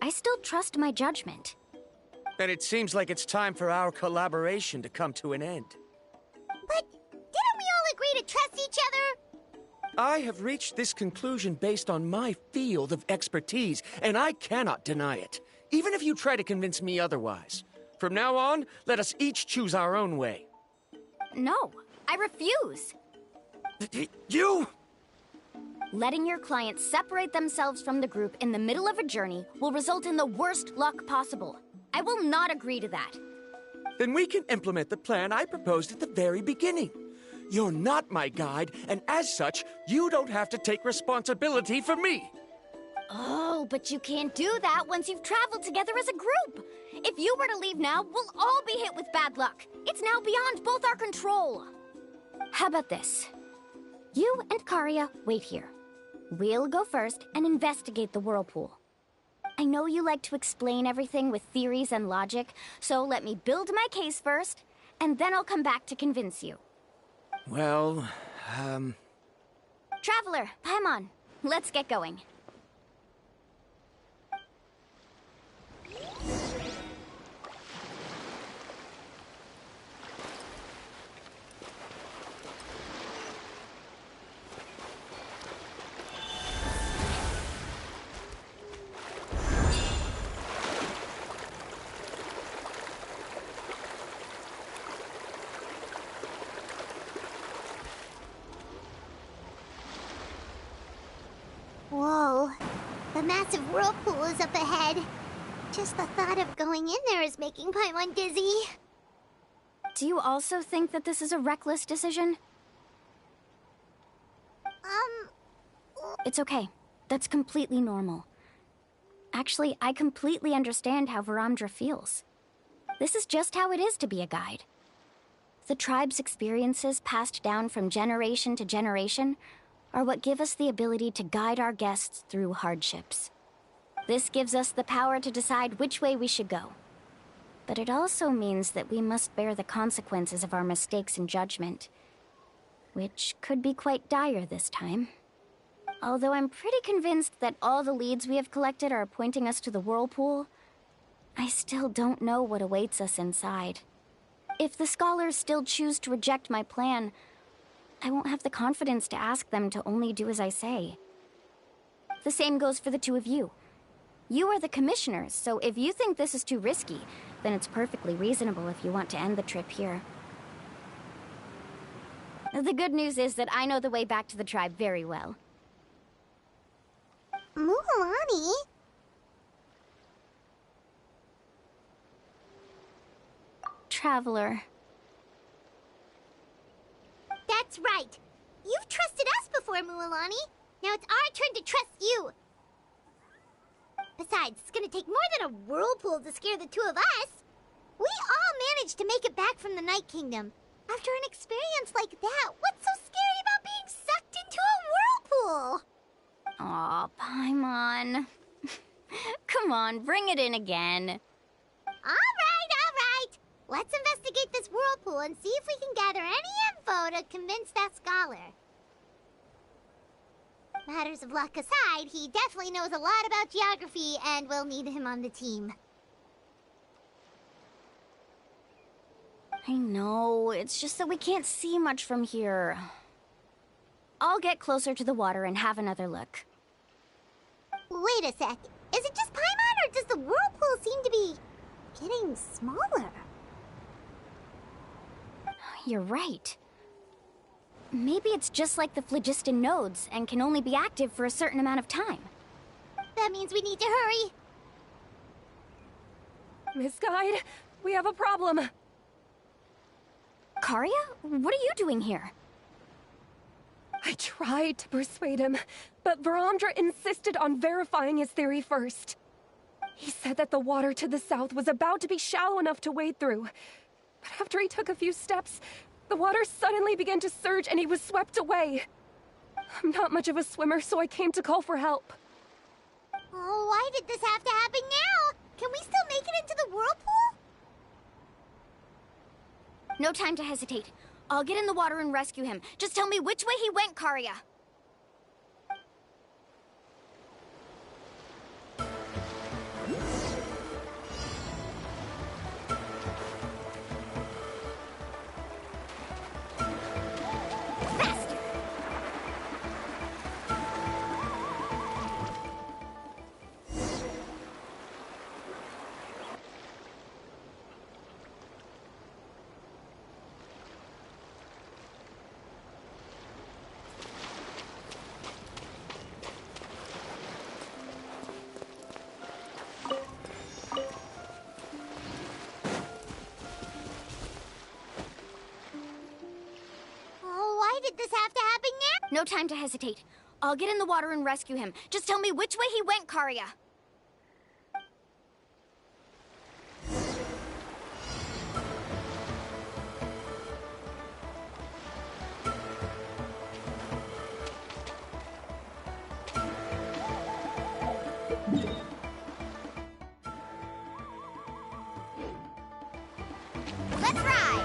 I still trust my judgment. Then it seems like it's time for our collaboration to come to an end. But didn't we all agree to trust each other? I have reached this conclusion based on my field of expertise, and I cannot deny it, even if you try to convince me otherwise. From now on, let us each choose our own way. No, I refuse. You! Letting your clients separate themselves from the group in the middle of a journey will result in the worst luck possible. I will not agree to that. Then we can implement the plan I proposed at the very beginning. You're not my guide, and as such, you don't have to take responsibility for me. Oh, but you can't do that once you've traveled together as a group. If you were to leave now, we'll all be hit with bad luck. It's now beyond both our control. How about this? You and Karia wait here. We'll go first and investigate the whirlpool. I know you like to explain everything with theories and logic, so let me build my case first, and then I'll come back to convince you. Well, Traveler, Paimon, let's get going. Whoa. The massive whirlpool is up ahead. Just the thought of going in there is making Paimon dizzy. Do you also think that this is a reckless decision? It's okay. That's completely normal. Actually, I completely understand how Varamdra feels. This is just how it is to be a guide. The tribe's experiences passed down from generation to generation are what give us the ability to guide our guests through hardships. This gives us the power to decide which way we should go. But it also means that we must bear the consequences of our mistakes and judgment, which could be quite dire this time. Although I'm pretty convinced that all the leads we have collected are pointing us to the whirlpool, I still don't know what awaits us inside. If the scholars still choose to reject my plan, I won't have the confidence to ask them to only do as I say. The same goes for the two of you. You are the commissioners, so if you think this is too risky, then it's perfectly reasonable if you want to end the trip here. The good news is that I know the way back to the tribe very well. Mualani? Traveler. That's right. You've trusted us before, Mualani. Now it's our turn to trust you. Besides, it's gonna take more than a whirlpool to scare the two of us. We all managed to make it back from the Night Kingdom. After an experience like that, what's so scary about being sucked into a whirlpool? Aw, Paimon. Come on, bring it in again. All right. Let's investigate this whirlpool and see if we can gather any info to convince that scholar. Matters of luck aside, he definitely knows a lot about geography, and we'll need him on the team. I know, it's just that we can't see much from here. I'll get closer to the water and have another look. Wait a sec. Is it just Paimon, or does the whirlpool seem to be getting smaller? You're right. Maybe it's just like the phlogiston nodes and can only be active for a certain amount of time. That means we need to hurry. Miss Guide, we have a problem. Karia? What are you doing here? I tried to persuade him, but Varamdra insisted on verifying his theory first. He said that the water to the south was about to be shallow enough to wade through. But after he took a few steps, the water suddenly began to surge and he was swept away. I'm not much of a swimmer, so I came to call for help. Oh, why did this have to happen now? Can we still make it into the whirlpool? No time to hesitate. I'll get in the water and rescue him. Just tell me which way he went, Karya. Why did this have to happen now? No time to hesitate. I'll get in the water and rescue him. Just tell me which way he went, Karya. Let's ride!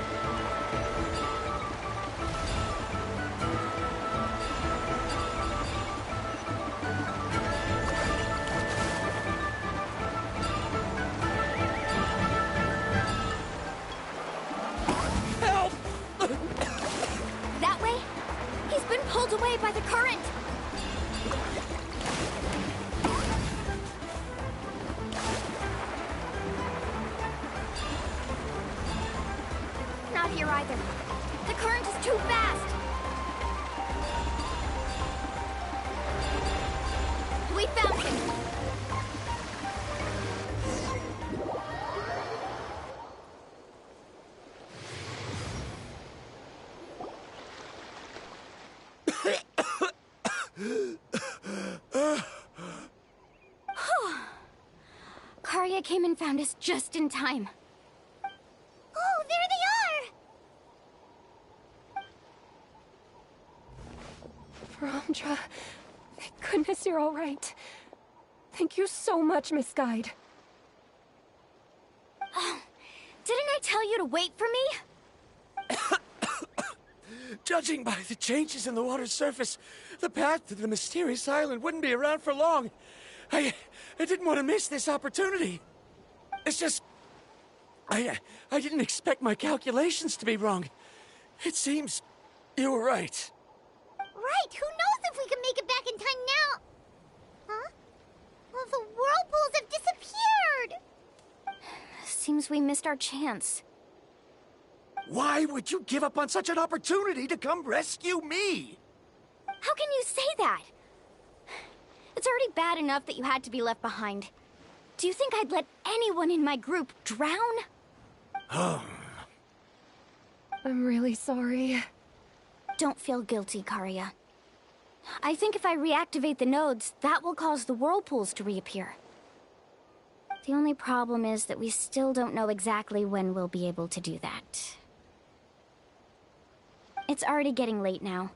That way? He's been pulled away by the current. Not here either. The current is too fast. We found him. Karya came and found us just in time. Oh, there they are! Verandra, thank goodness you're all right. Thank you so much, Miss Guide. Oh, didn't I tell you to wait for me? Judging by the changes in the water's surface, the path to the mysterious island wouldn't be around for long. I didn't want to miss this opportunity. It's just... I didn't expect my calculations to be wrong. It seems you were right. Right, who knows if we can make it back in time now? Huh? Well, the whirlpools have disappeared! Seems we missed our chance. Why would you give up on such an opportunity to come rescue me? How can you say that? It's already bad enough that you had to be left behind. Do you think I'd let anyone in my group drown? I'm really sorry. Don't feel guilty, Karya. I think if I reactivate the nodes, that will cause the whirlpools to reappear. The only problem is that we still don't know exactly when we'll be able to do that. It's already getting late now,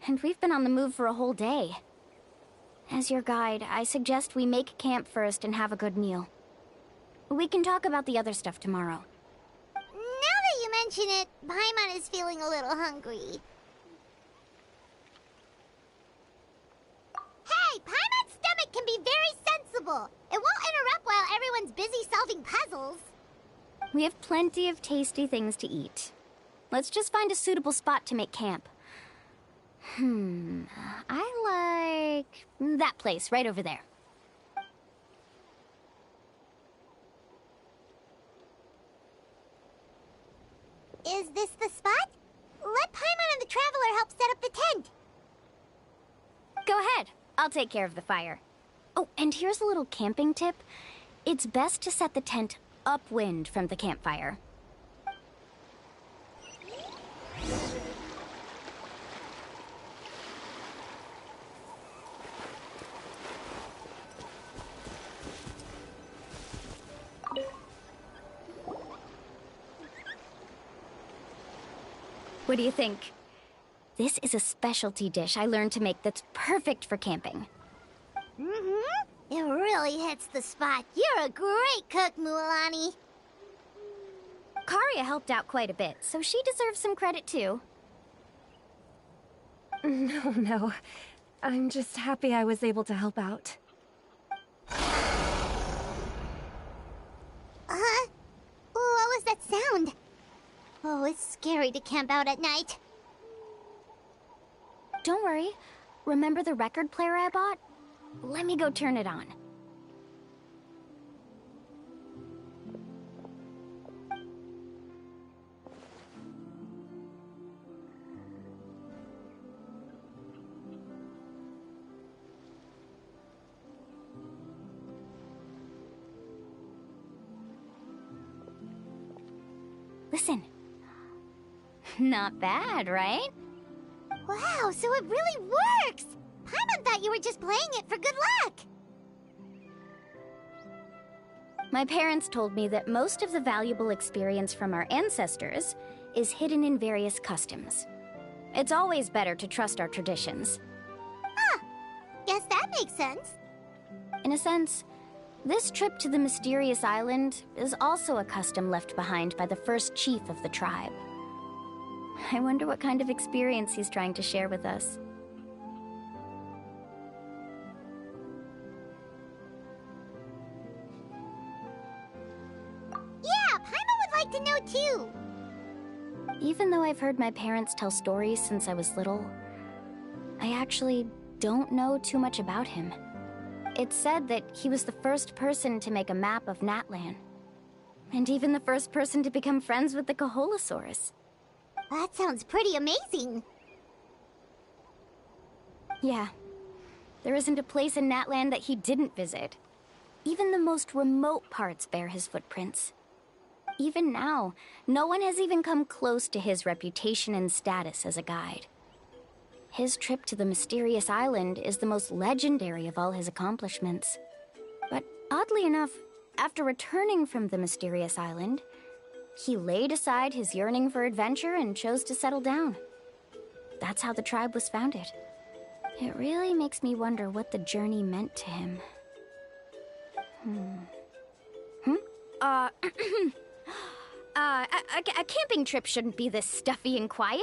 and we've been on the move for a whole day. As your guide, I suggest we make camp first and have a good meal. We can talk about the other stuff tomorrow. Now that you mention it, Paimon is feeling a little hungry. Hey, Paimon's stomach can be very sensible. It won't interrupt while everyone's busy solving puzzles. We have plenty of tasty things to eat. Let's just find a suitable spot to make camp. I like that place right over there. Is this the spot? Let Paimon and the Traveler help set up the tent. Go ahead. I'll take care of the fire. Oh, and here's a little camping tip. It's best to set the tent upwind from the campfire. What do you think? This is a specialty dish I learned to make that's perfect for camping. Mm-hmm. It really hits the spot. You're a great cook, Mualani. Karia helped out quite a bit, so she deserves some credit too. No. I'm just happy I was able to help out. What was that sound? Oh, it's scary to camp out at night. Don't worry. Remember the record player I bought? Let me go turn it on. Listen. Not bad, right? Wow, so it really works! Paimon thought you were just playing it for good luck! My parents told me that most of the valuable experience from our ancestors is hidden in various customs. It's always better to trust our traditions. Guess that makes sense. In a sense, this trip to the mysterious island is also a custom left behind by the first chief of the tribe. I wonder what kind of experience he's trying to share with us. Yeah, Paimon would like to know too. Even though I've heard my parents tell stories since I was little, I actually don't know too much about him. It's said that he was the first person to make a map of Natland, and even the first person to become friends with the Koholosaurus. That sounds pretty amazing. Yeah. There isn't a place in Natland that he didn't visit. Even the most remote parts bear his footprints. Even now, no one has even come close to his reputation and status as a guide. His trip to the mysterious island is the most legendary of all his accomplishments. But oddly enough, after returning from the mysterious island, he laid aside his yearning for adventure and chose to settle down. That's how the tribe was founded. It really makes me wonder what the journey meant to him. A camping trip shouldn't be this stuffy and quiet.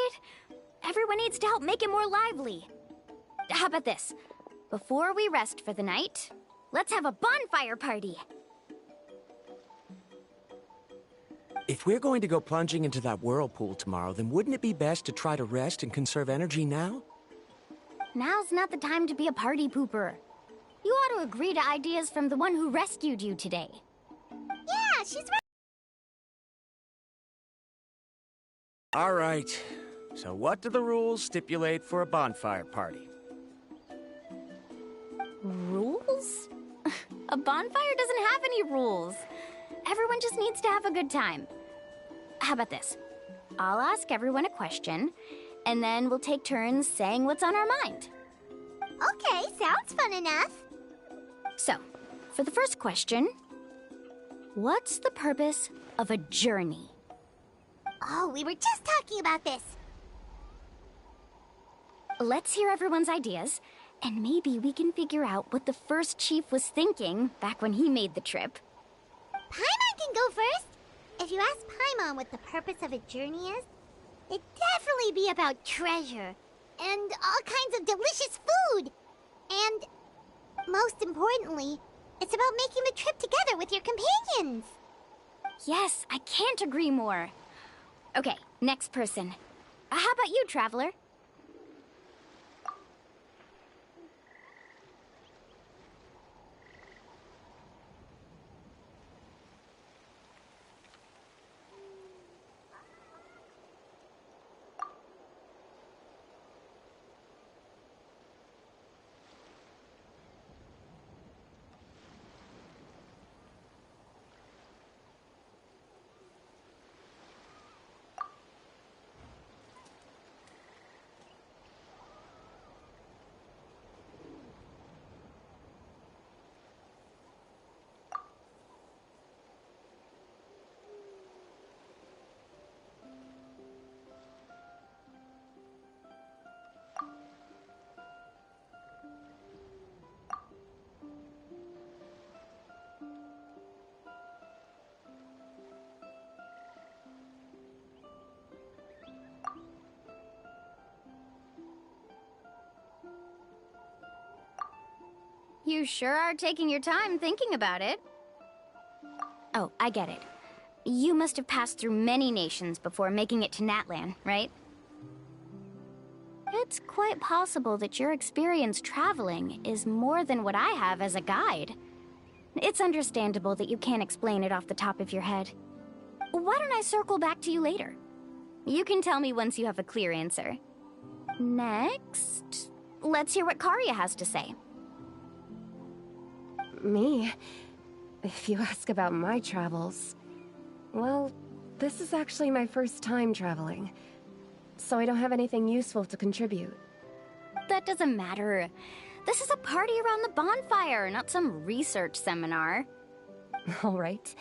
Everyone needs to help make it more lively. How about this? Before we rest for the night, let's have a bonfire party. If we're going to go plunging into that whirlpool tomorrow, then wouldn't it be best to try to rest and conserve energy now? Now's not the time to be a party pooper. You ought to agree to ideas from the one who rescued you today. Yeah, she's right. All right. So what do the rules stipulate for a bonfire party? Rules? A bonfire doesn't have any rules. Everyone just needs to have a good time. How about this? I'll ask everyone a question, and then we'll take turns saying what's on our mind. Okay, sounds fun enough. So, for the first question, what's the purpose of a journey? Oh, we were just talking about this. Let's hear everyone's ideas, and maybe we can figure out what the first chief was thinking back when he made the trip. Paimon can go first. If you ask Paimon what the purpose of a journey is, it'd definitely be about treasure and all kinds of delicious food. And most importantly, it's about making the trip together with your companions. Yes, I can't agree more. Okay, next person. How about you, Traveler? You sure are taking your time thinking about it. Oh, I get it. You must have passed through many nations before making it to Natland, right? It's quite possible that your experience traveling is more than what I have as a guide. It's understandable that you can't explain it off the top of your head. Why don't I circle back to you later? You can tell me once you have a clear answer. Next, let's hear what Karia has to say. Me? If you ask about my travels... Well, this is actually my first time traveling, so I don't have anything useful to contribute. That doesn't matter. This is a party around the bonfire, not some research seminar. All right.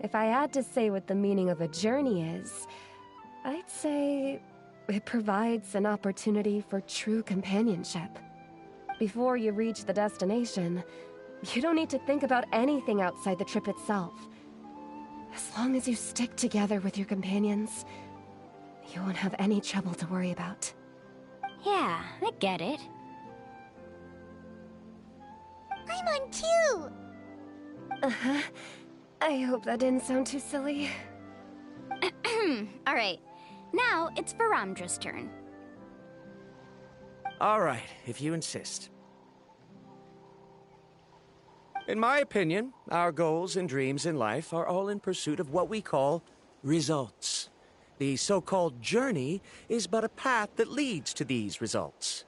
If I had to say what the meaning of a journey is, I'd say it provides an opportunity for true companionship. Before you reach the destination, you don't need to think about anything outside the trip itself. As long as you stick together with your companions, you won't have any trouble to worry about. Yeah, I get it. I'm on too! Uh-huh. I hope that didn't sound too silly. Alright, now it's Varamdra's turn. Alright, if you insist. In my opinion, our goals and dreams in life are all in pursuit of what we call results. The so-called journey is but a path that leads to these results.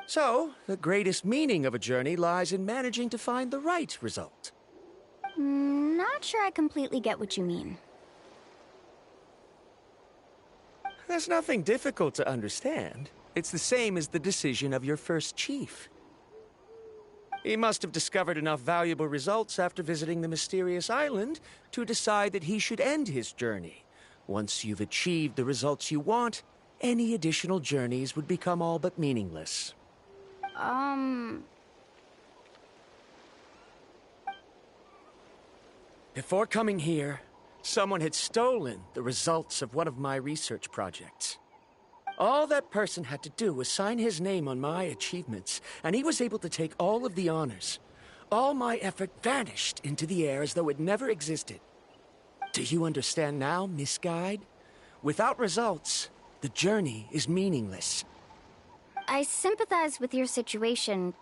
So, the greatest meaning of a journey lies in managing to find the right result. Not sure I completely get what you mean. There's nothing difficult to understand. It's the same as the decision of your first chief. He must have discovered enough valuable results after visiting the mysterious island to decide that he should end his journey. Once you've achieved the results you want, any additional journeys would become all but meaningless. Before coming here, someone had stolen the results of one of my research projects. All that person had to do was sign his name on my achievements, and he was able to take all of the honors. All my effort vanished into the air as though it never existed. Do you understand now, Miss Guide? Without results, the journey is meaningless. I sympathize with your situation,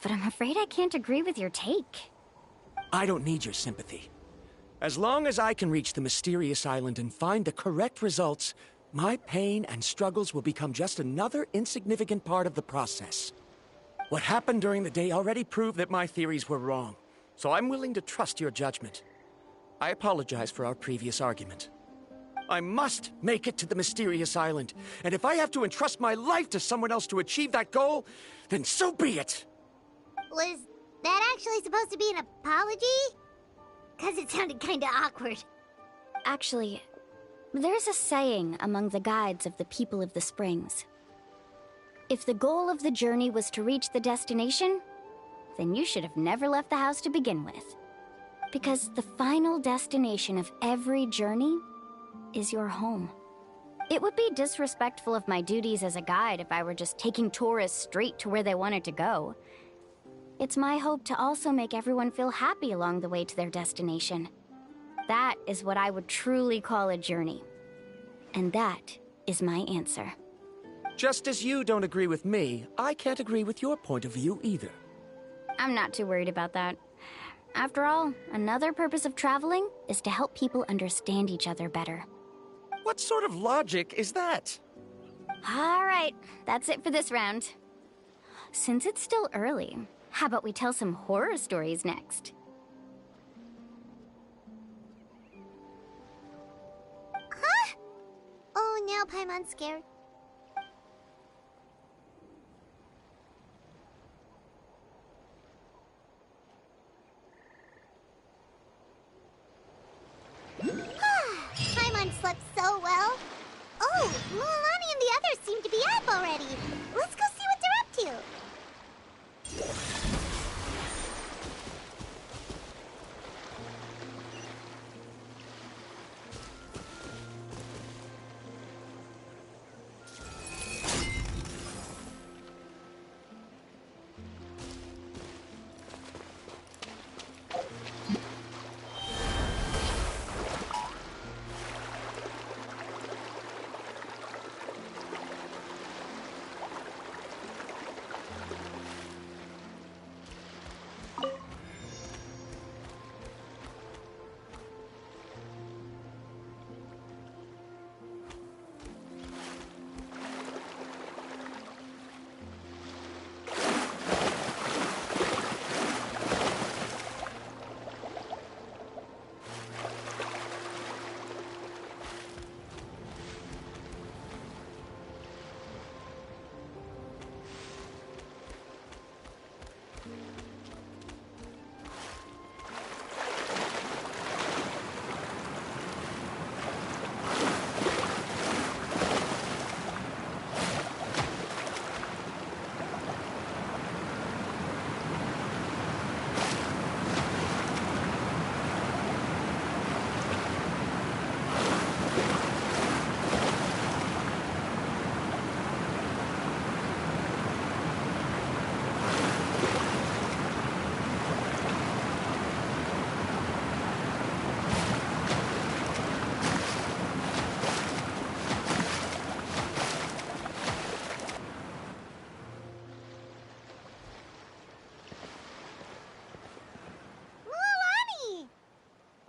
but I'm afraid I can't agree with your take. I don't need your sympathy. As long as I can reach the mysterious island and find the correct results, my pain and struggles will become just another insignificant part of the process. What happened during the day already proved that my theories were wrong, so I'm willing to trust your judgment. I apologize for our previous argument. I must make it to the mysterious island, and if I have to entrust my life to someone else to achieve that goal, then so be it! Was that actually supposed to be an apology? 'Cause it sounded kinda awkward. Actually, there's a saying among the guides of the people of the Springs. If the goal of the journey was to reach the destination, then you should have never left the house to begin with. Because the final destination of every journey is your home. It would be disrespectful of my duties as a guide if I were just taking tourists straight to where they wanted to go. It's my hope to also make everyone feel happy along the way to their destination. That is what I would truly call a journey. And that is my answer. Just as you don't agree with me, I can't agree with your point of view either. I'm not too worried about that. After all, another purpose of traveling is to help people understand each other better. What sort of logic is that? All right, that's it for this round. Since it's still early, how about we tell some horror stories next? Huh? Oh, now Paimon's scared. Paimon slept so well. Oh, Mulan and the others seem to be up already. Let's go see what they're up to.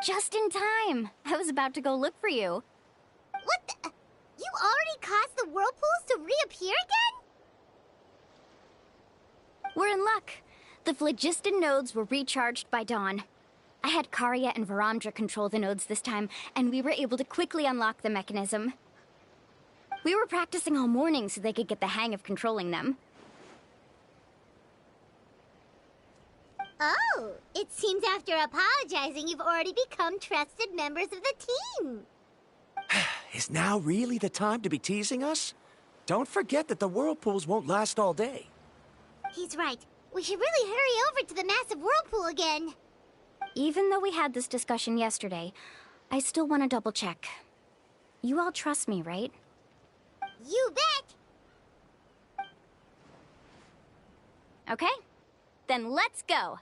Just in time. I was about to go look for you. What the? You already caused the whirlpools to reappear again? We're in luck. The phlogiston nodes were recharged by dawn. I had Karya and Varamdra control the nodes this time, and we were able to quickly unlock the mechanism. We were practicing all morning so they could get the hang of controlling them. Oh, it seems after apologizing, you've already become trusted members of the team. Is now really the time to be teasing us? Don't forget that the whirlpools won't last all day. He's right. We should really hurry over to the massive whirlpool again. Even though we had this discussion yesterday, I still want to double check. You all trust me, right? You bet! Okay, then let's go!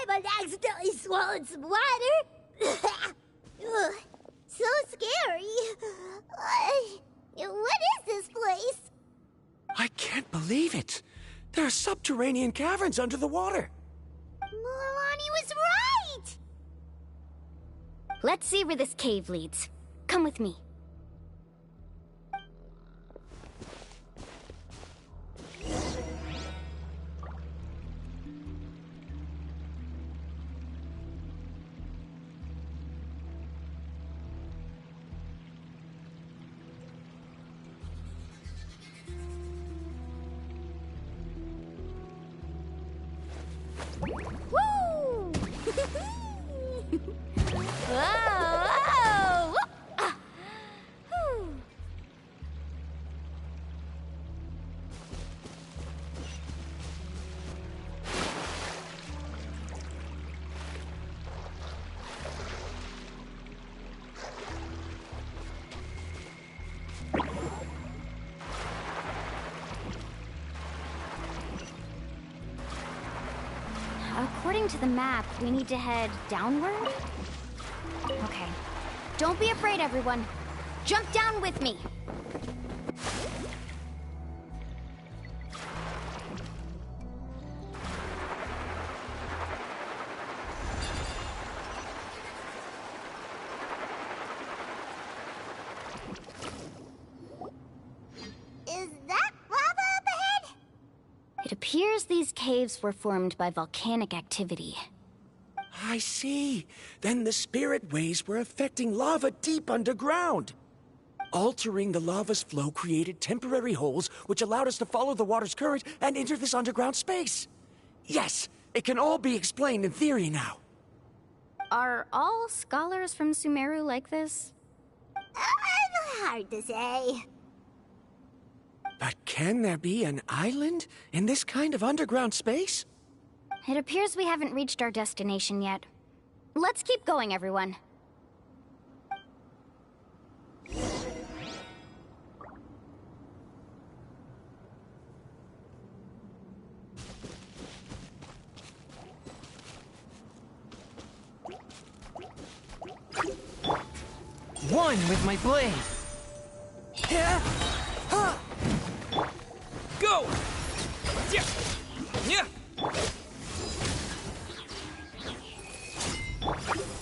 Paimon accidentally swallowed some water. Ugh, so scary. What is this place? I can't believe it. There are subterranean caverns under the water. Milani was right! Let's see where this cave leads. Come with me. Woo! Whoa! According to the map, we need to head downward? Okay. Don't be afraid, everyone. Jump down with me. Is that lava up ahead? It appears these caves were formed by volcanic activity. I see. Then the spirit waves were affecting lava deep underground. Altering the lava's flow created temporary holes which allowed us to follow the water's current and enter this underground space. Yes, it can all be explained in theory now. Are all scholars from Sumeru like this? Hard to say. But can there be an island in this kind of underground space? It appears we haven't reached our destination yet. Let's keep going, everyone. One with my blade. Yeah. Go. Yeah. Yeah.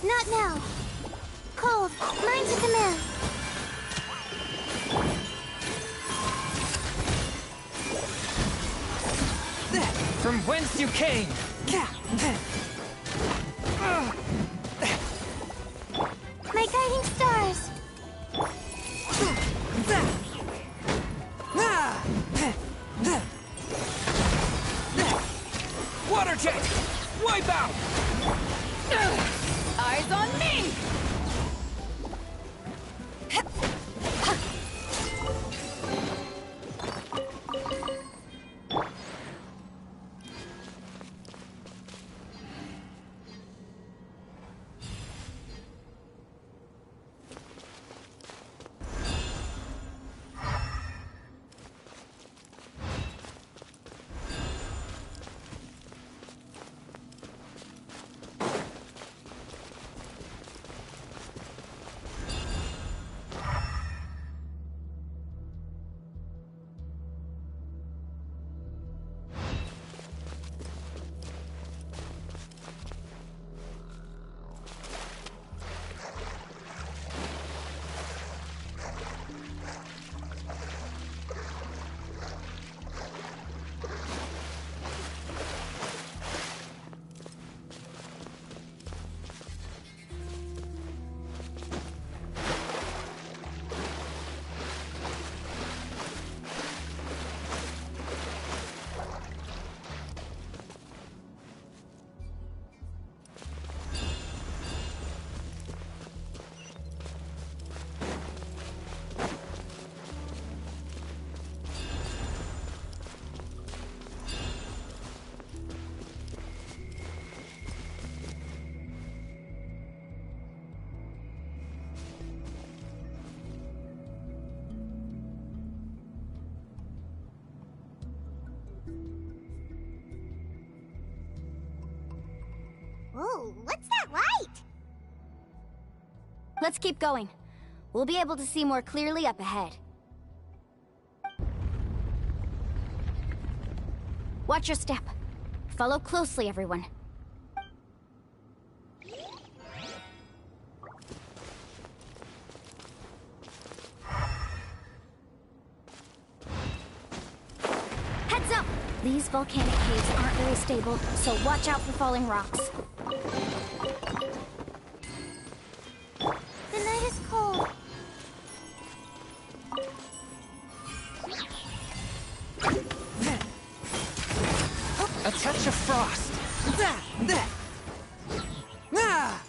Not now. Cold. Mine's at the mill. from whence you came! My guiding stars! Water jet! Wipe out! Eyes on me! Whoa, what's that light? Let's keep going. We'll be able to see more clearly up ahead. Watch your step. Follow closely, everyone. Heads up! These volcanic caves aren't very stable, so watch out for falling rocks. The night is cold. A touch of frost! Ah!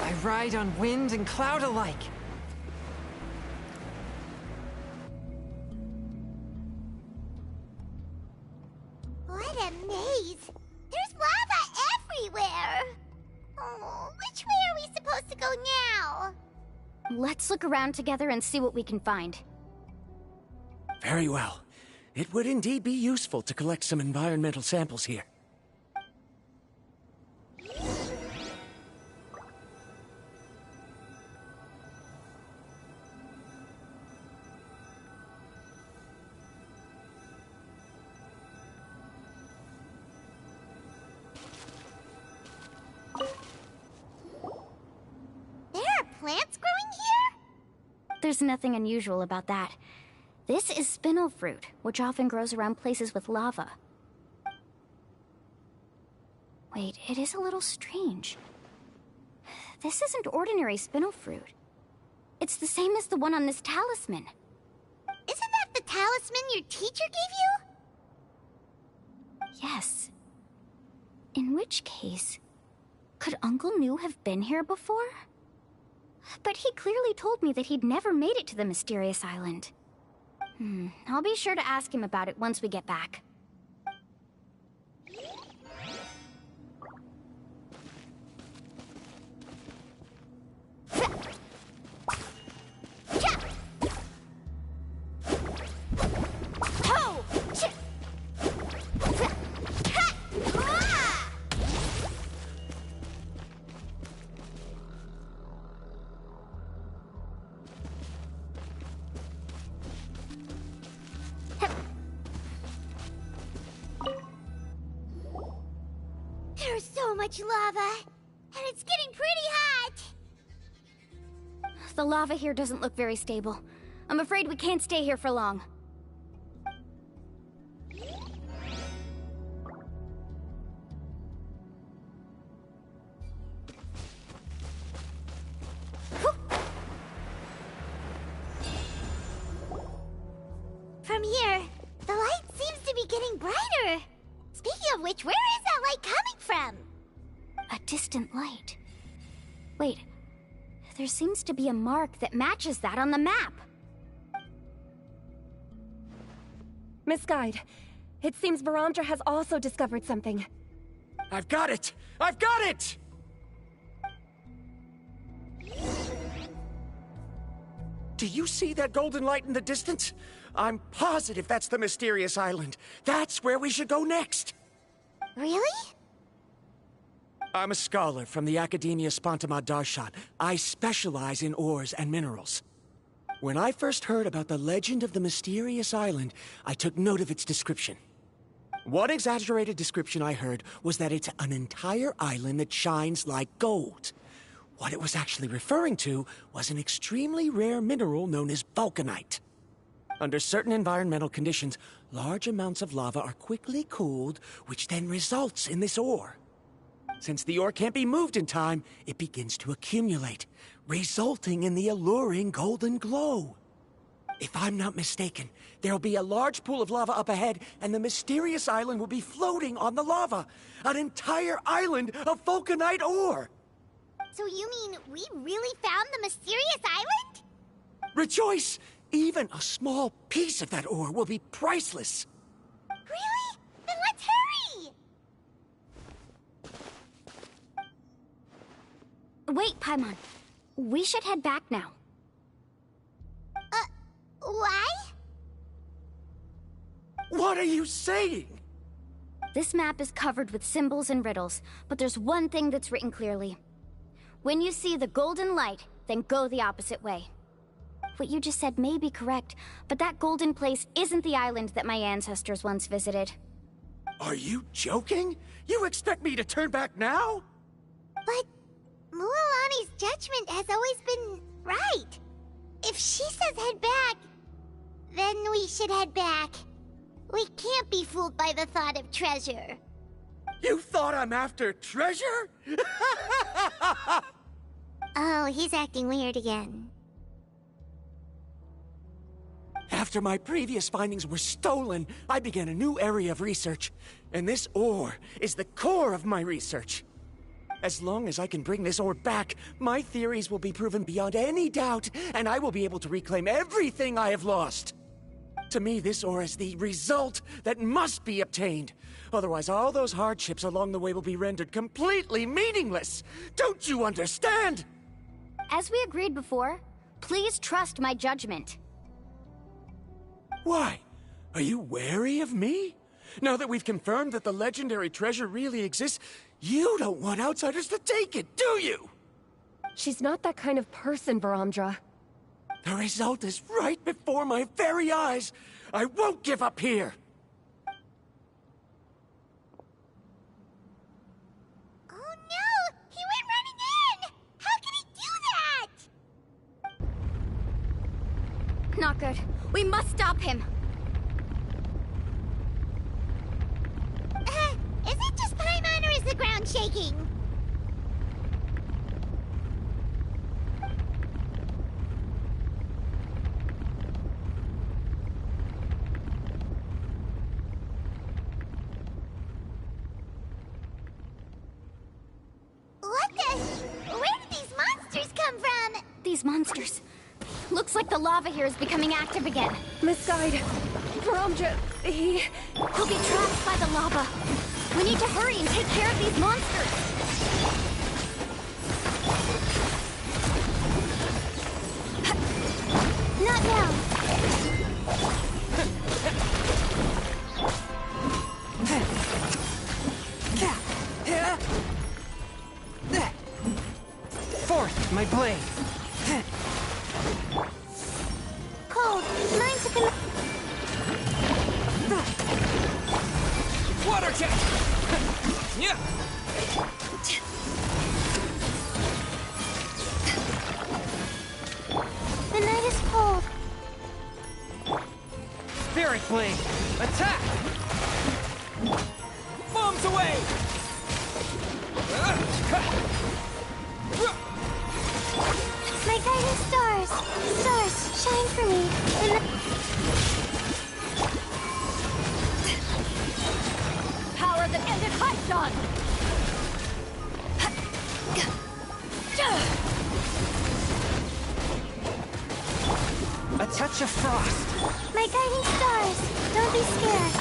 I ride on wind and cloud alike. What a maze! There's lava everywhere! Oh, which way are we supposed to go now? Let's look around together and see what we can find. Very well. It would indeed be useful to collect some environmental samples here. There are plants growing here? There's nothing unusual about that. This is spinel fruit, which often grows around places with lava. Wait, it is a little strange. This isn't ordinary spinel fruit. It's the same as the one on this talisman. Isn't that the talisman your teacher gave you? Yes. In which case, could Uncle New have been here before? But he clearly told me that he'd never made it to the mysterious island. I'll be sure to ask him about it once we get back. There's so much lava, and it's getting pretty hot. The lava here doesn't look very stable. I'm afraid we can't stay here for long. From here, the light seems to be getting brighter. Speaking of which, where is that light coming from? A distant light. Wait, there seems to be a mark that matches that on the map. Miss Guide, it seems Verandra has also discovered something. I've got it! I've got it! Do you see that golden light in the distance? I'm positive that's the mysterious island. That's where we should go next. Really? I'm a scholar from the Academia Spontima Darshan. I specialize in ores and minerals. When I first heard about the legend of the mysterious island, I took note of its description. One exaggerated description I heard was that it's an entire island that shines like gold. What it was actually referring to was an extremely rare mineral known as vulcanite. Under certain environmental conditions, large amounts of lava are quickly cooled, which then results in this ore. Since the ore can't be moved in time, it begins to accumulate, resulting in the alluring golden glow. If I'm not mistaken, there'll be a large pool of lava up ahead, and the mysterious island will be floating on the lava. An entire island of vulcanite ore! So you mean we really found the mysterious island? Rejoice! Even a small piece of that ore will be priceless. Really? Then let's hurry! Wait, Paimon. We should head back now. Why? What are you saying? This map is covered with symbols and riddles, but there's one thing that's written clearly. When you see the golden light, then go the opposite way. What you just said may be correct, but that golden place isn't the island that my ancestors once visited. Are you joking? You expect me to turn back now? But Mualani's judgment has always been right. If she says head back, then we should head back. We can't be fooled by the thought of treasure. You thought I'm after treasure? Oh, he's acting weird again. After my previous findings were stolen, I began a new area of research. And this ore is the core of my research. As long as I can bring this ore back, my theories will be proven beyond any doubt, and I will be able to reclaim everything I have lost. To me, this ore is the result that must be obtained. Otherwise, all those hardships along the way will be rendered completely meaningless. Don't you understand? As we agreed before, please trust my judgment. Why? Are you wary of me? Now that we've confirmed that the legendary treasure really exists, you don't want outsiders to take it, do you? She's not that kind of person, Verandra. The result is right before my very eyes. I won't give up here. Oh no! He went running in! How can he do that? not good. We must stop him. Is it just Paimon or is the ground shaking? What the? Where did these monsters come from? These monsters. Looks like the lava here is becoming active again. Misguide. Veromdra, He'll be trapped by the lava. We need to hurry and take care of these monsters. Not now. Fourth, my blade. Cold. Mine took a... Water jet! Yeah! The night is cold. Spirit blade! Attack! Bombs away! My guiding stars. Stars, shine for me. Power that ended Hydon! A touch of frost! My guiding stars. Don't be scared.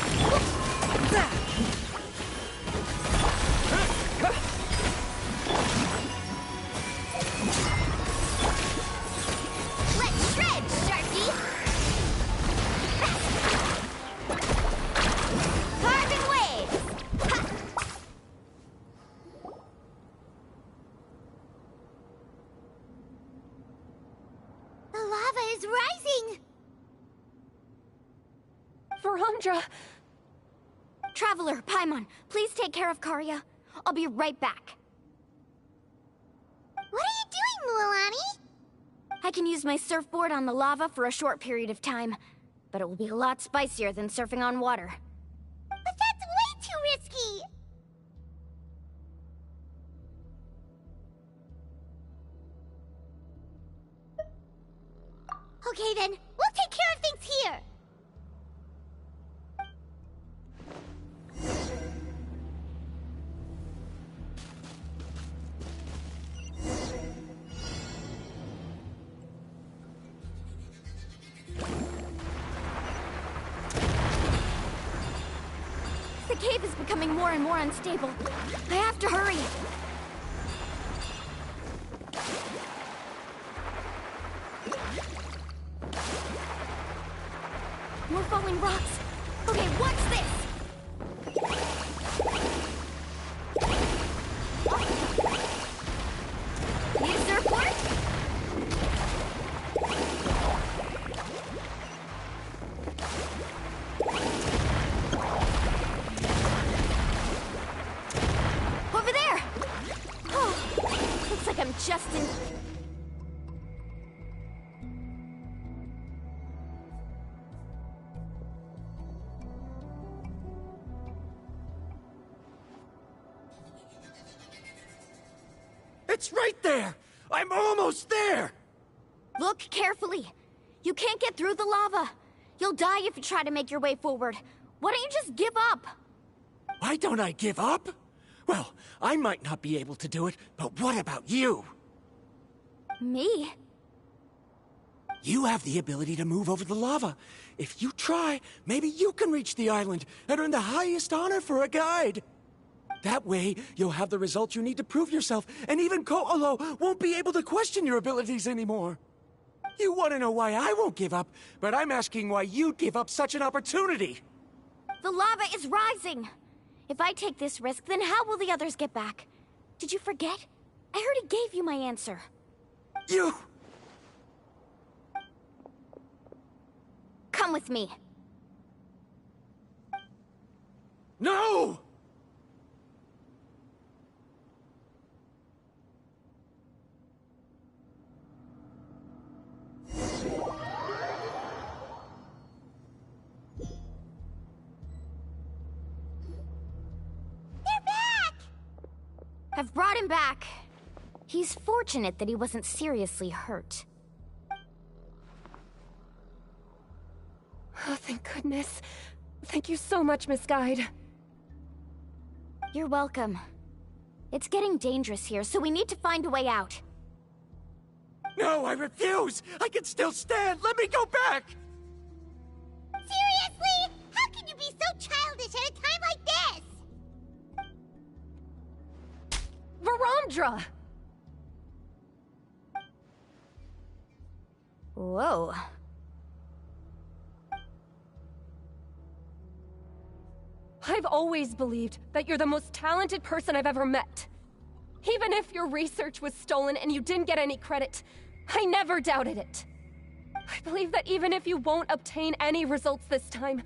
Let's shred, Sharky! Carbon waves! Ha! The lava is rising! Veromdra. Traveler, Paimon, please take care of Karya. I'll be right back. What are you doing, Mualani? I can use my surfboard on the lava for a short period of time, but it will be a lot spicier than surfing on water. But that's way too risky! Okay then, we'll take care of things here! The cave is becoming more and more unstable. I have to hurry. More falling rocks. Okay, what's this? Need a surfboard? Over there! Oh, looks like I'm just in... It's right there! I'm almost there! Look carefully. You can't get through the lava. You'll die if you try to make your way forward. Why don't you just give up? Why don't I give up? Well, I might not be able to do it, but what about you? Me? You have the ability to move over the lava. If you try, maybe you can reach the island and earn the highest honor for a guide. That way, you'll have the results you need to prove yourself, and even Ko'olo won't be able to question your abilities anymore. You want to know why I won't give up, but I'm asking why you'd give up such an opportunity. The lava is rising. If I take this risk, then how will the others get back? Did you forget? I already gave you my answer. You... Come with me. No! I've brought him back. He's fortunate that he wasn't seriously hurt. Oh, thank goodness. Thank you so much, Miss Guide. You're welcome. It's getting dangerous here, so we need to find a way out. No, I refuse! I can still stand! Let me go back! Seriously? How can you be so childish at a time like this? Verandra! Whoa. I've always believed that you're the most talented person I've ever met. Even if your research was stolen and you didn't get any credit, I never doubted it. I believe that even if you won't obtain any results this time,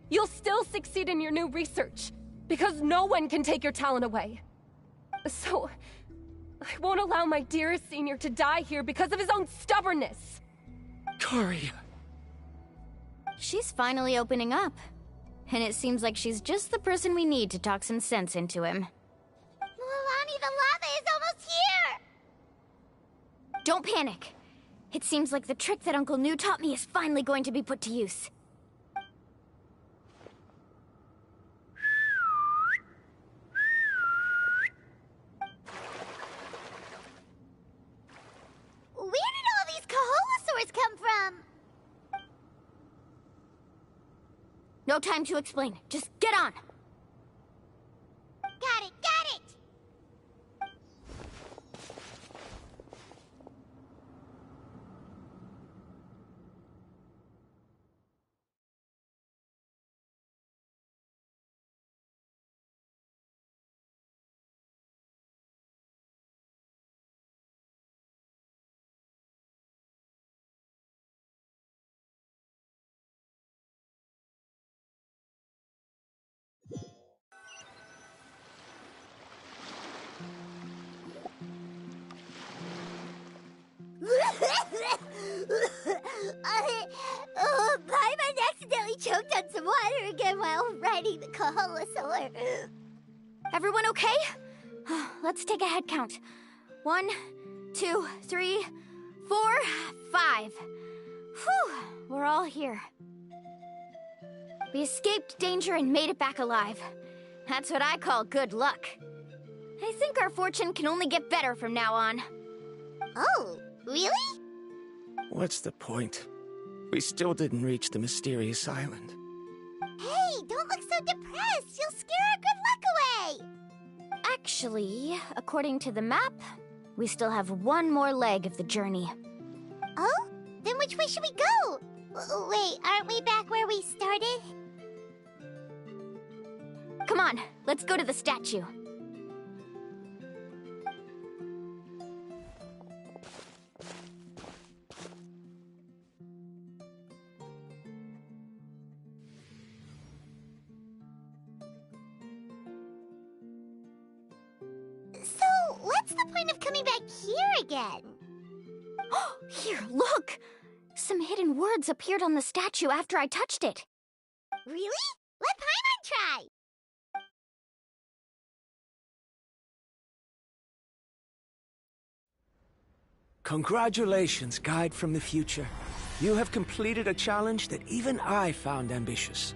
you'll still succeed in your new research, because no one can take your talent away. So, I won't allow my dearest senior to die here because of his own stubbornness. Karia. She's finally opening up. And it seems like she's just the person we need to talk some sense into him. Milani, the lava is almost here! Don't panic. It seems like the trick that Uncle New taught me is finally going to be put to use. Where did all these Kaholosaurs come from? No time to explain. Just get on. Got it, got it! Paimon accidentally choked on some water again while riding the Kaholosaur. Everyone okay? Let's take a head count. 1, 2, 3, 4, 5. Whew, we're all here. We escaped danger and made it back alive. That's what I call good luck. I think our fortune can only get better from now on. Oh, really? What's the point? We still didn't reach the mysterious island. Hey, don't look so depressed. You'll scare our good luck away. Actually, according to the map, we still have one more leg of the journey. Oh? Then which way should we go? Wait, aren't we back where we started? Come on, let's go to the statue. So, what's the point of coming back here again? Here, look! Some hidden words appeared on the statue after I touched it. Really? Let Paimon try! Congratulations, Guide from the Future. You have completed a challenge that even I found ambitious.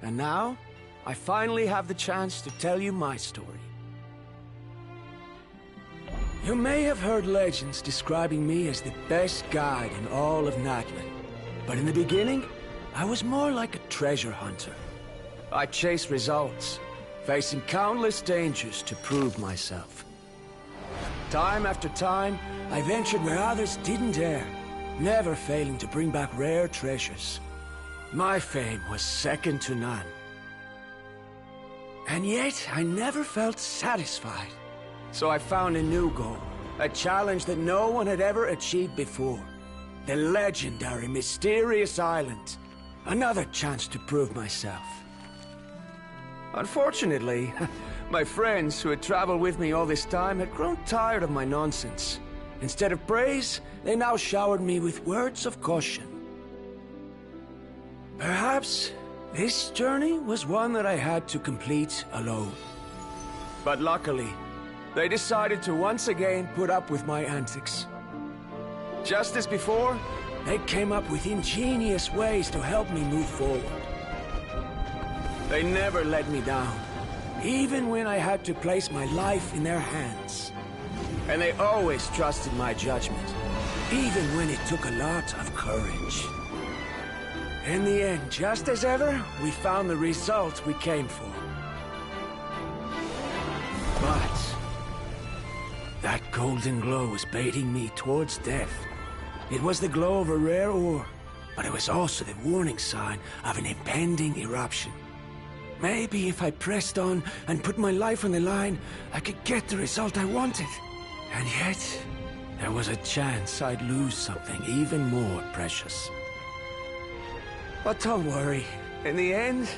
And now, I finally have the chance to tell you my story. You may have heard legends describing me as the best guide in all of Natland. But in the beginning, I was more like a treasure hunter. I chased results, facing countless dangers to prove myself. Time after time, I ventured where others didn't dare, never failing to bring back rare treasures. My fame was second to none. And yet, I never felt satisfied. So I found a new goal, a challenge that no one had ever achieved before. The legendary, mysterious island. Another chance to prove myself. Unfortunately, my friends who had traveled with me all this time had grown tired of my nonsense. Instead of praise, they now showered me with words of caution. Perhaps this journey was one that I had to complete alone. But luckily, they decided to once again put up with my antics. Just as before, they came up with ingenious ways to help me move forward. They never let me down, even when I had to place my life in their hands. And they always trusted my judgment, even when it took a lot of courage. In the end, just as ever, we found the result we came for. But that golden glow was baiting me towards death. It was the glow of a rare ore, but it was also the warning sign of an impending eruption. Maybe if I pressed on and put my life on the line, I could get the result I wanted. And yet, there was a chance I'd lose something even more precious. But don't worry. In the end,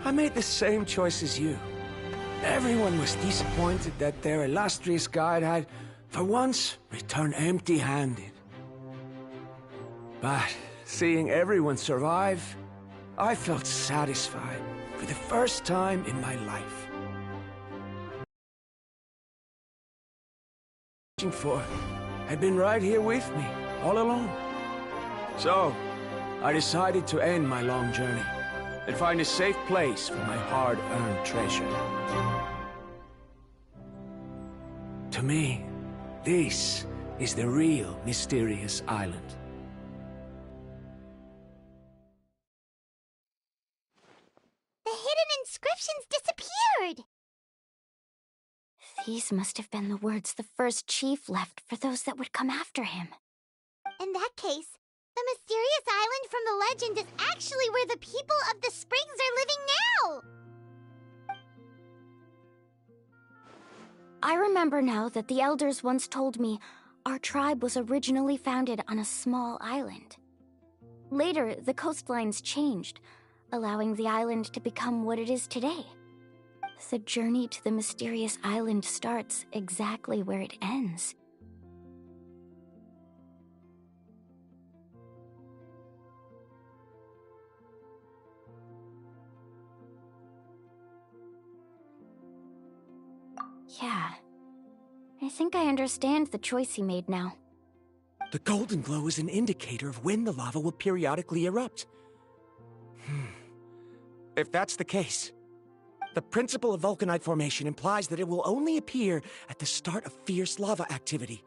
I made the same choice as you. Everyone was disappointed that their illustrious guide had, for once, returned empty-handed. But seeing everyone survive, I felt satisfied for the first time in my life. For had been right here with me, all along. So, I decided to end my long journey and find a safe place for my hard-earned treasure. To me, this is the real mysterious island. The hidden inscriptions disappeared! These must have been the words the first chief left for those that would come after him. In that case, the mysterious island from the legend is actually where the people of the springs are living now! I remember now that the elders once told me our tribe was originally founded on a small island. Later, the coastlines changed, allowing the island to become what it is today. The journey to the mysterious island starts exactly where it ends. Yeah. I think I understand the choice he made now. The golden glow is an indicator of when the lava will periodically erupt. If that's the case, the principle of vulcanite formation implies that it will only appear at the start of fierce lava activity,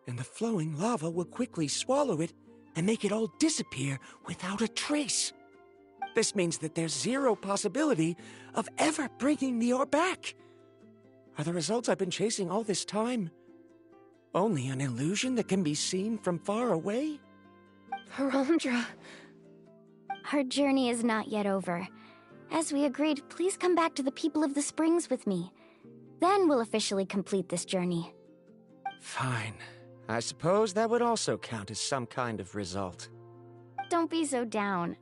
and the flowing lava will quickly swallow it and make it all disappear without a trace. This means that there's zero possibility of ever bringing the ore back. Are the results I've been chasing all this time only an illusion that can be seen from far away? Verandra. Our journey is not yet over. As we agreed, please come back to the people of the springs with me. Then we'll officially complete this journey. Fine. I suppose that would also count as some kind of result. Don't be so down.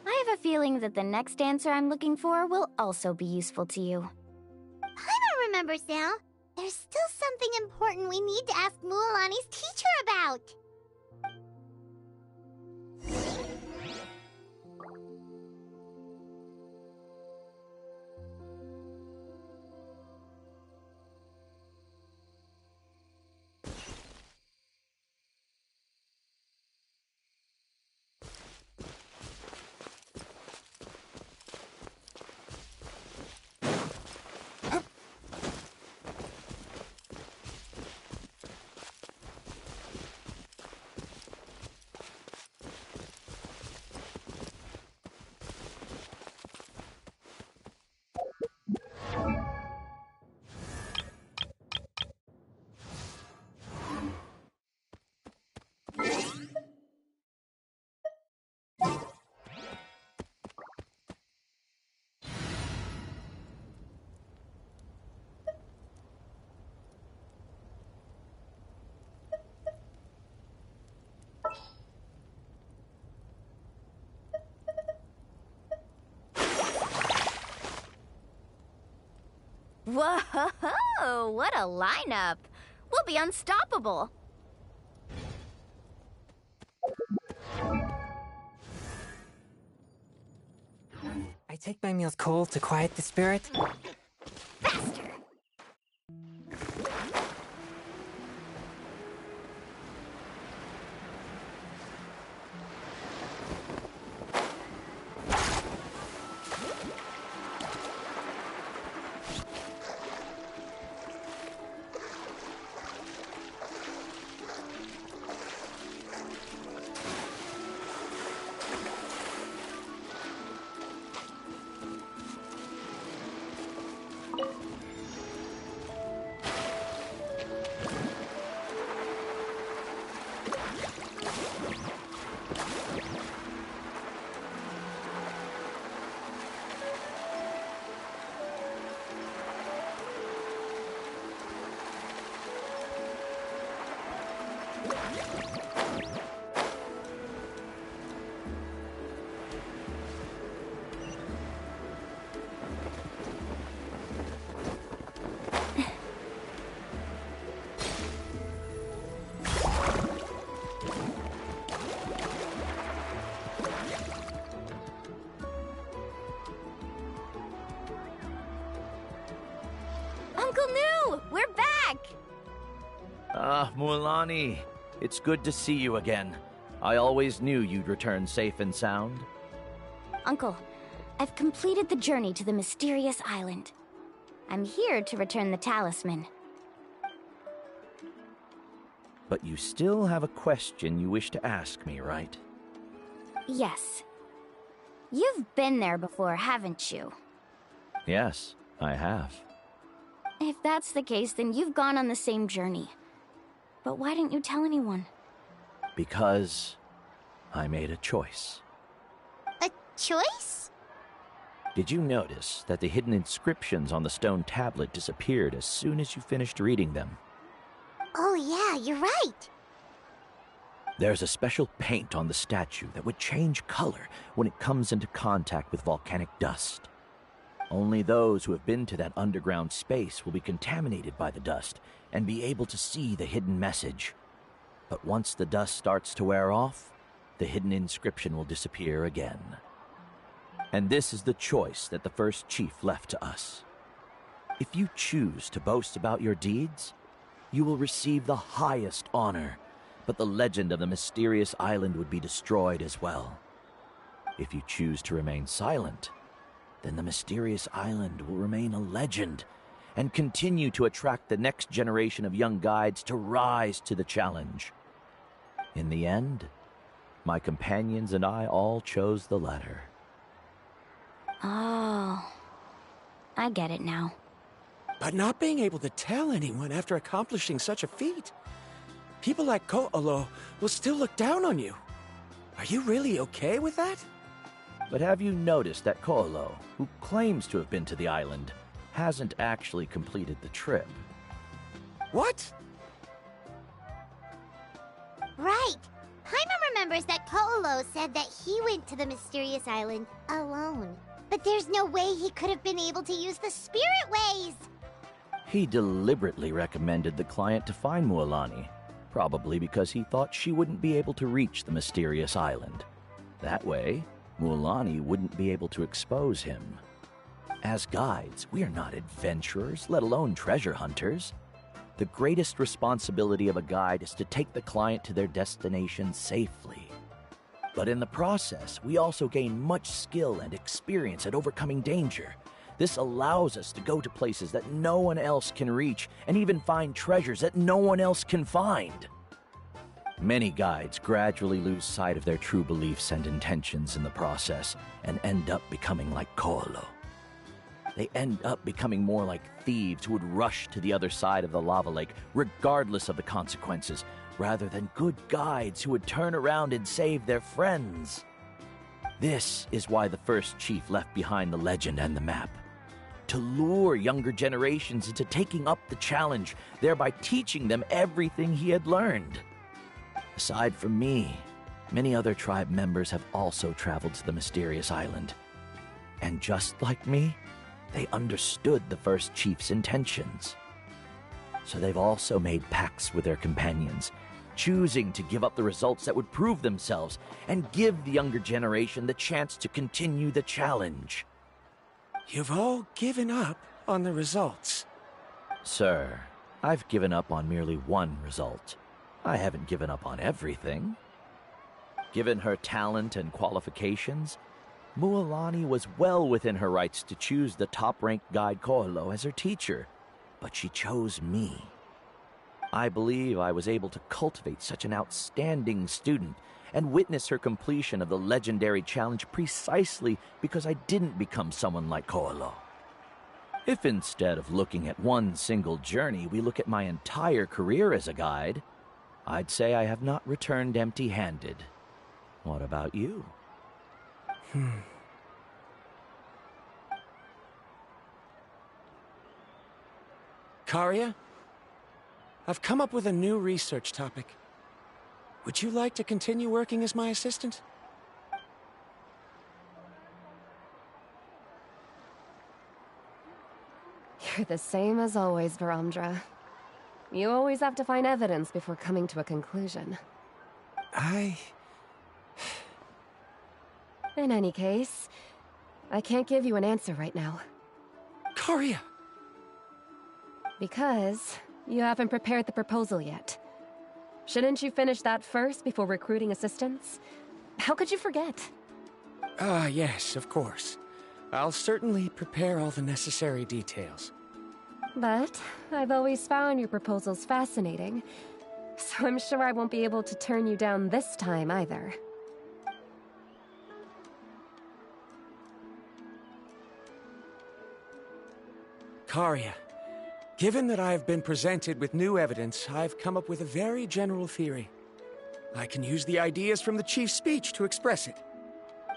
I have a feeling that the next answer I'm looking for will also be useful to you. Paimon remembers now. There's still something important we need to ask Mualani's teacher about. Whoa, what a lineup! We'll be unstoppable! I take my meals cold to quiet the spirit. Faster! Uncle New, we're back! Mualani, it's good to see you again. I always knew you'd return safe and sound. Uncle, I've completed the journey to the mysterious island. I'm here to return the talisman. But you still have a question you wish to ask me, right? Yes. You've been there before, haven't you? Yes, I have. If that's the case, then you've gone on the same journey. But why didn't you tell anyone? Because I made a choice. A choice? Did you notice that the hidden inscriptions on the stone tablet disappeared as soon as you finished reading them? Oh yeah, you're right. There's a special paint on the statue that would change color when it comes into contact with volcanic dust. Only those who have been to that underground space will be contaminated by the dust and be able to see the hidden message. But once the dust starts to wear off, the hidden inscription will disappear again. And this is the choice that the first chief left to us. If you choose to boast about your deeds, you will receive the highest honor, but the legend of the mysterious island would be destroyed as well. If you choose to remain silent, then the mysterious island will remain a legend and continue to attract the next generation of young guides to rise to the challenge. In the end, my companions and I all chose the latter. Oh, I get it now. But not being able to tell anyone after accomplishing such a feat. People like Ko'olo will still look down on you. Are you really okay with that? But have you noticed that Ko'olo, who claims to have been to the island, hasn't actually completed the trip? What? Right. Paimon remembers that Ko'olo said that he went to the mysterious island alone. But there's no way he could have been able to use the spirit ways! He deliberately recommended the client to find Mualani, probably because he thought she wouldn't be able to reach the mysterious island. That way, Mualani wouldn't be able to expose him. As guides, we are not adventurers, let alone treasure hunters. The greatest responsibility of a guide is to take the client to their destination safely. But in the process, we also gain much skill and experience at overcoming danger. This allows us to go to places that no one else can reach, and even find treasures that no one else can find. Many guides gradually lose sight of their true beliefs and intentions in the process, and end up becoming like Ko'olo. They end up becoming more like thieves who would rush to the other side of the lava lake, regardless of the consequences, rather than good guides who would turn around and save their friends. This is why the first chief left behind the legend and the map. To lure younger generations into taking up the challenge, thereby teaching them everything he had learned. Aside from me, many other tribe members have also traveled to the mysterious island. And just like me, they understood the first chief's intentions. So they've also made pacts with their companions, choosing to give up the results that would prove themselves and give the younger generation the chance to continue the challenge. You've all given up on the results. Sir, I've given up on merely one result. I haven't given up on everything. Given her talent and qualifications, Mualani was well within her rights to choose the top-ranked guide Ko'olo as her teacher, but she chose me. I believe I was able to cultivate such an outstanding student and witness her completion of the legendary challenge precisely because I didn't become someone like Ko'olo. If instead of looking at one single journey, we look at my entire career as a guide, I'd say I have not returned empty-handed. What about you? Karia? I've come up with a new research topic. Would you like to continue working as my assistant? You're the same as always, Varamdra. You always have to find evidence before coming to a conclusion. In any case, I can't give you an answer right now. Karia! Because you haven't prepared the proposal yet. Shouldn't you finish that first before recruiting assistants? How could you forget? Yes, of course. I'll certainly prepare all the necessary details. But I've always found your proposals fascinating, so I'm sure I won't be able to turn you down this time either. Karia, given that I've been presented with new evidence, I've come up with a very general theory. I can use the ideas from the Chief's speech to express it.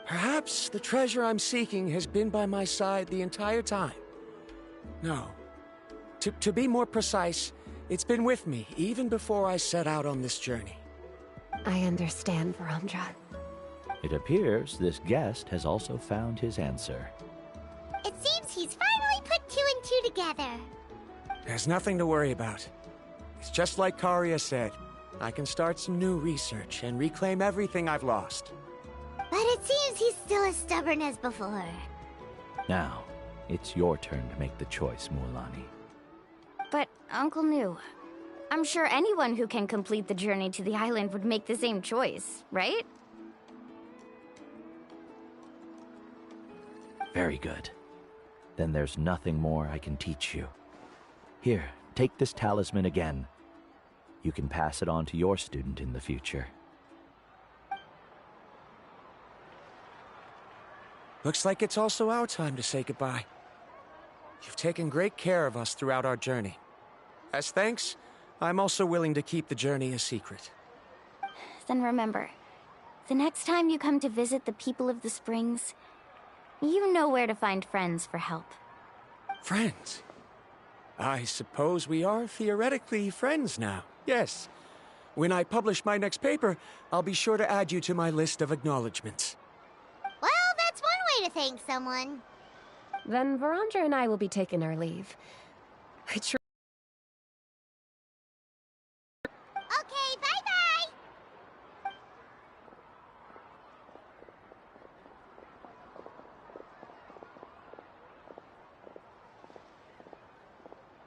Perhaps the treasure I'm seeking has been by my side the entire time. No. To be more precise, it's been with me even before I set out on this journey. I understand, Varamdra. It appears this guest has also found his answer. It seems he's finally put two and two together. There's nothing to worry about. It's just like Karia said. I can start some new research and reclaim everything I've lost. But it seems he's still as stubborn as before. Now, it's your turn to make the choice, Mualani. But, Uncle New, I'm sure anyone who can complete the journey to the island would make the same choice, right? Very good. Then there's nothing more I can teach you. Here, take this talisman again. You can pass it on to your student in the future. Looks like it's also our time to say goodbye. You've taken great care of us throughout our journey. As thanks, I'm also willing to keep the journey a secret. Then remember, the next time you come to visit the people of the Springs, you know where to find friends for help. Friends? I suppose we are theoretically friends now, yes. When I publish my next paper, I'll be sure to add you to my list of acknowledgements. Well, that's one way to thank someone. Then Varamdra and I will be taking our leave. Okay, bye-bye!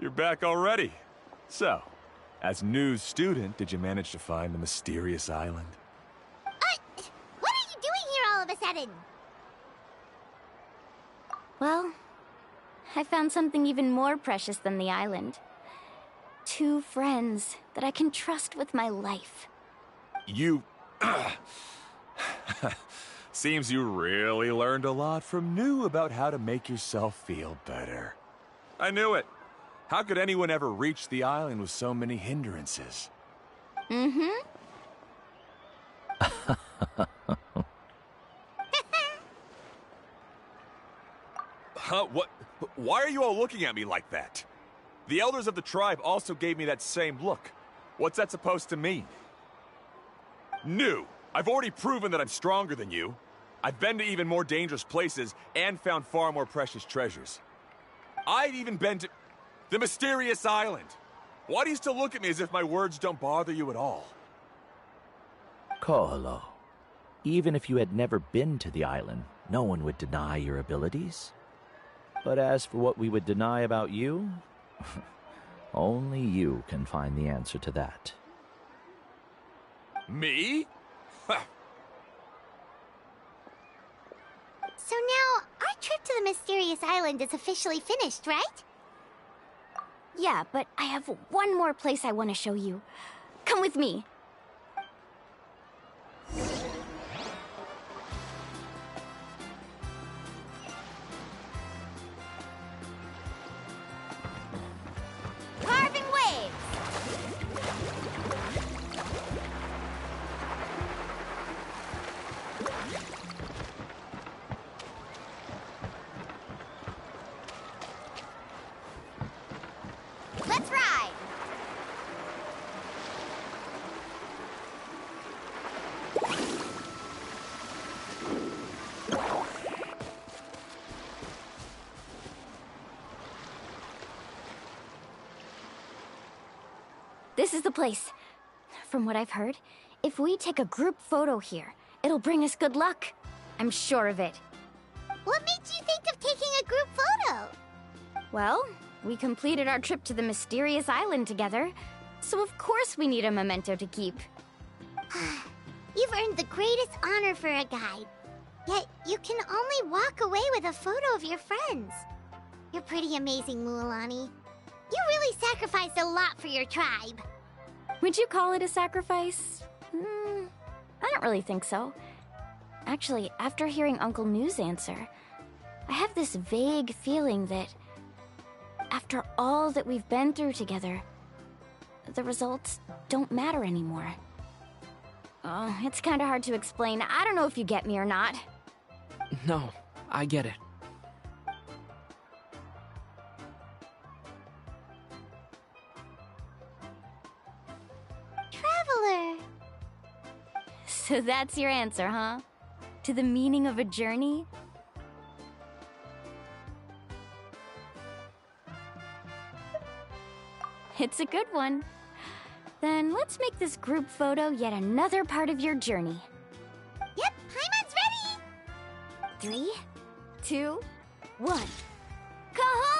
You're back already. So, as new student, did you manage to find the mysterious island? What are you doing here all of a sudden? Well, I found something even more precious than the island. 2 friends that I can trust with my life. You... Seems you really learned a lot from New about how to make yourself feel better. I knew it. How could anyone ever reach the island with so many hindrances? Mm-hmm. Huh? What? Why are you all looking at me like that? The elders of the tribe also gave me that same look. What's that supposed to mean? New. I've already proven that I'm stronger than you. I've been to even more dangerous places and found far more precious treasures. I've even been to the mysterious island. Why do you still look at me as if my words don't bother you at all? Koholo, even if you had never been to the island, no one would deny your abilities. But as for what we would deny about you, only you can find the answer to that. Me? So now, our trip to the mysterious island is officially finished, right? Yeah, but I have one more place I want to show you. Come with me. Carving waves! Let's ride! This is the place. From what I've heard, if we take a group photo here, it'll bring us good luck. I'm sure of it. What made you think of taking a group photo? Well, we completed our trip to the mysterious island together, so of course we need a memento to keep. You've earned the greatest honor for a guide. Yet, you can only walk away with a photo of your friends. You're pretty amazing, Mualani. You really sacrificed a lot for your tribe. Would you call it a sacrifice? I don't really think so. Actually, after hearing Uncle New's answer, I have this vague feeling that after all that we've been through together, the results don't matter anymore. Oh, it's kind of hard to explain. I don't know if you get me or not. No, I get it. Traveler! So that's your answer, huh? To the meaning of a journey? It's a good one. Then let's make this group photo yet another part of your journey. Yep, Paimon's ready! 3, 2, 1. Cahoon!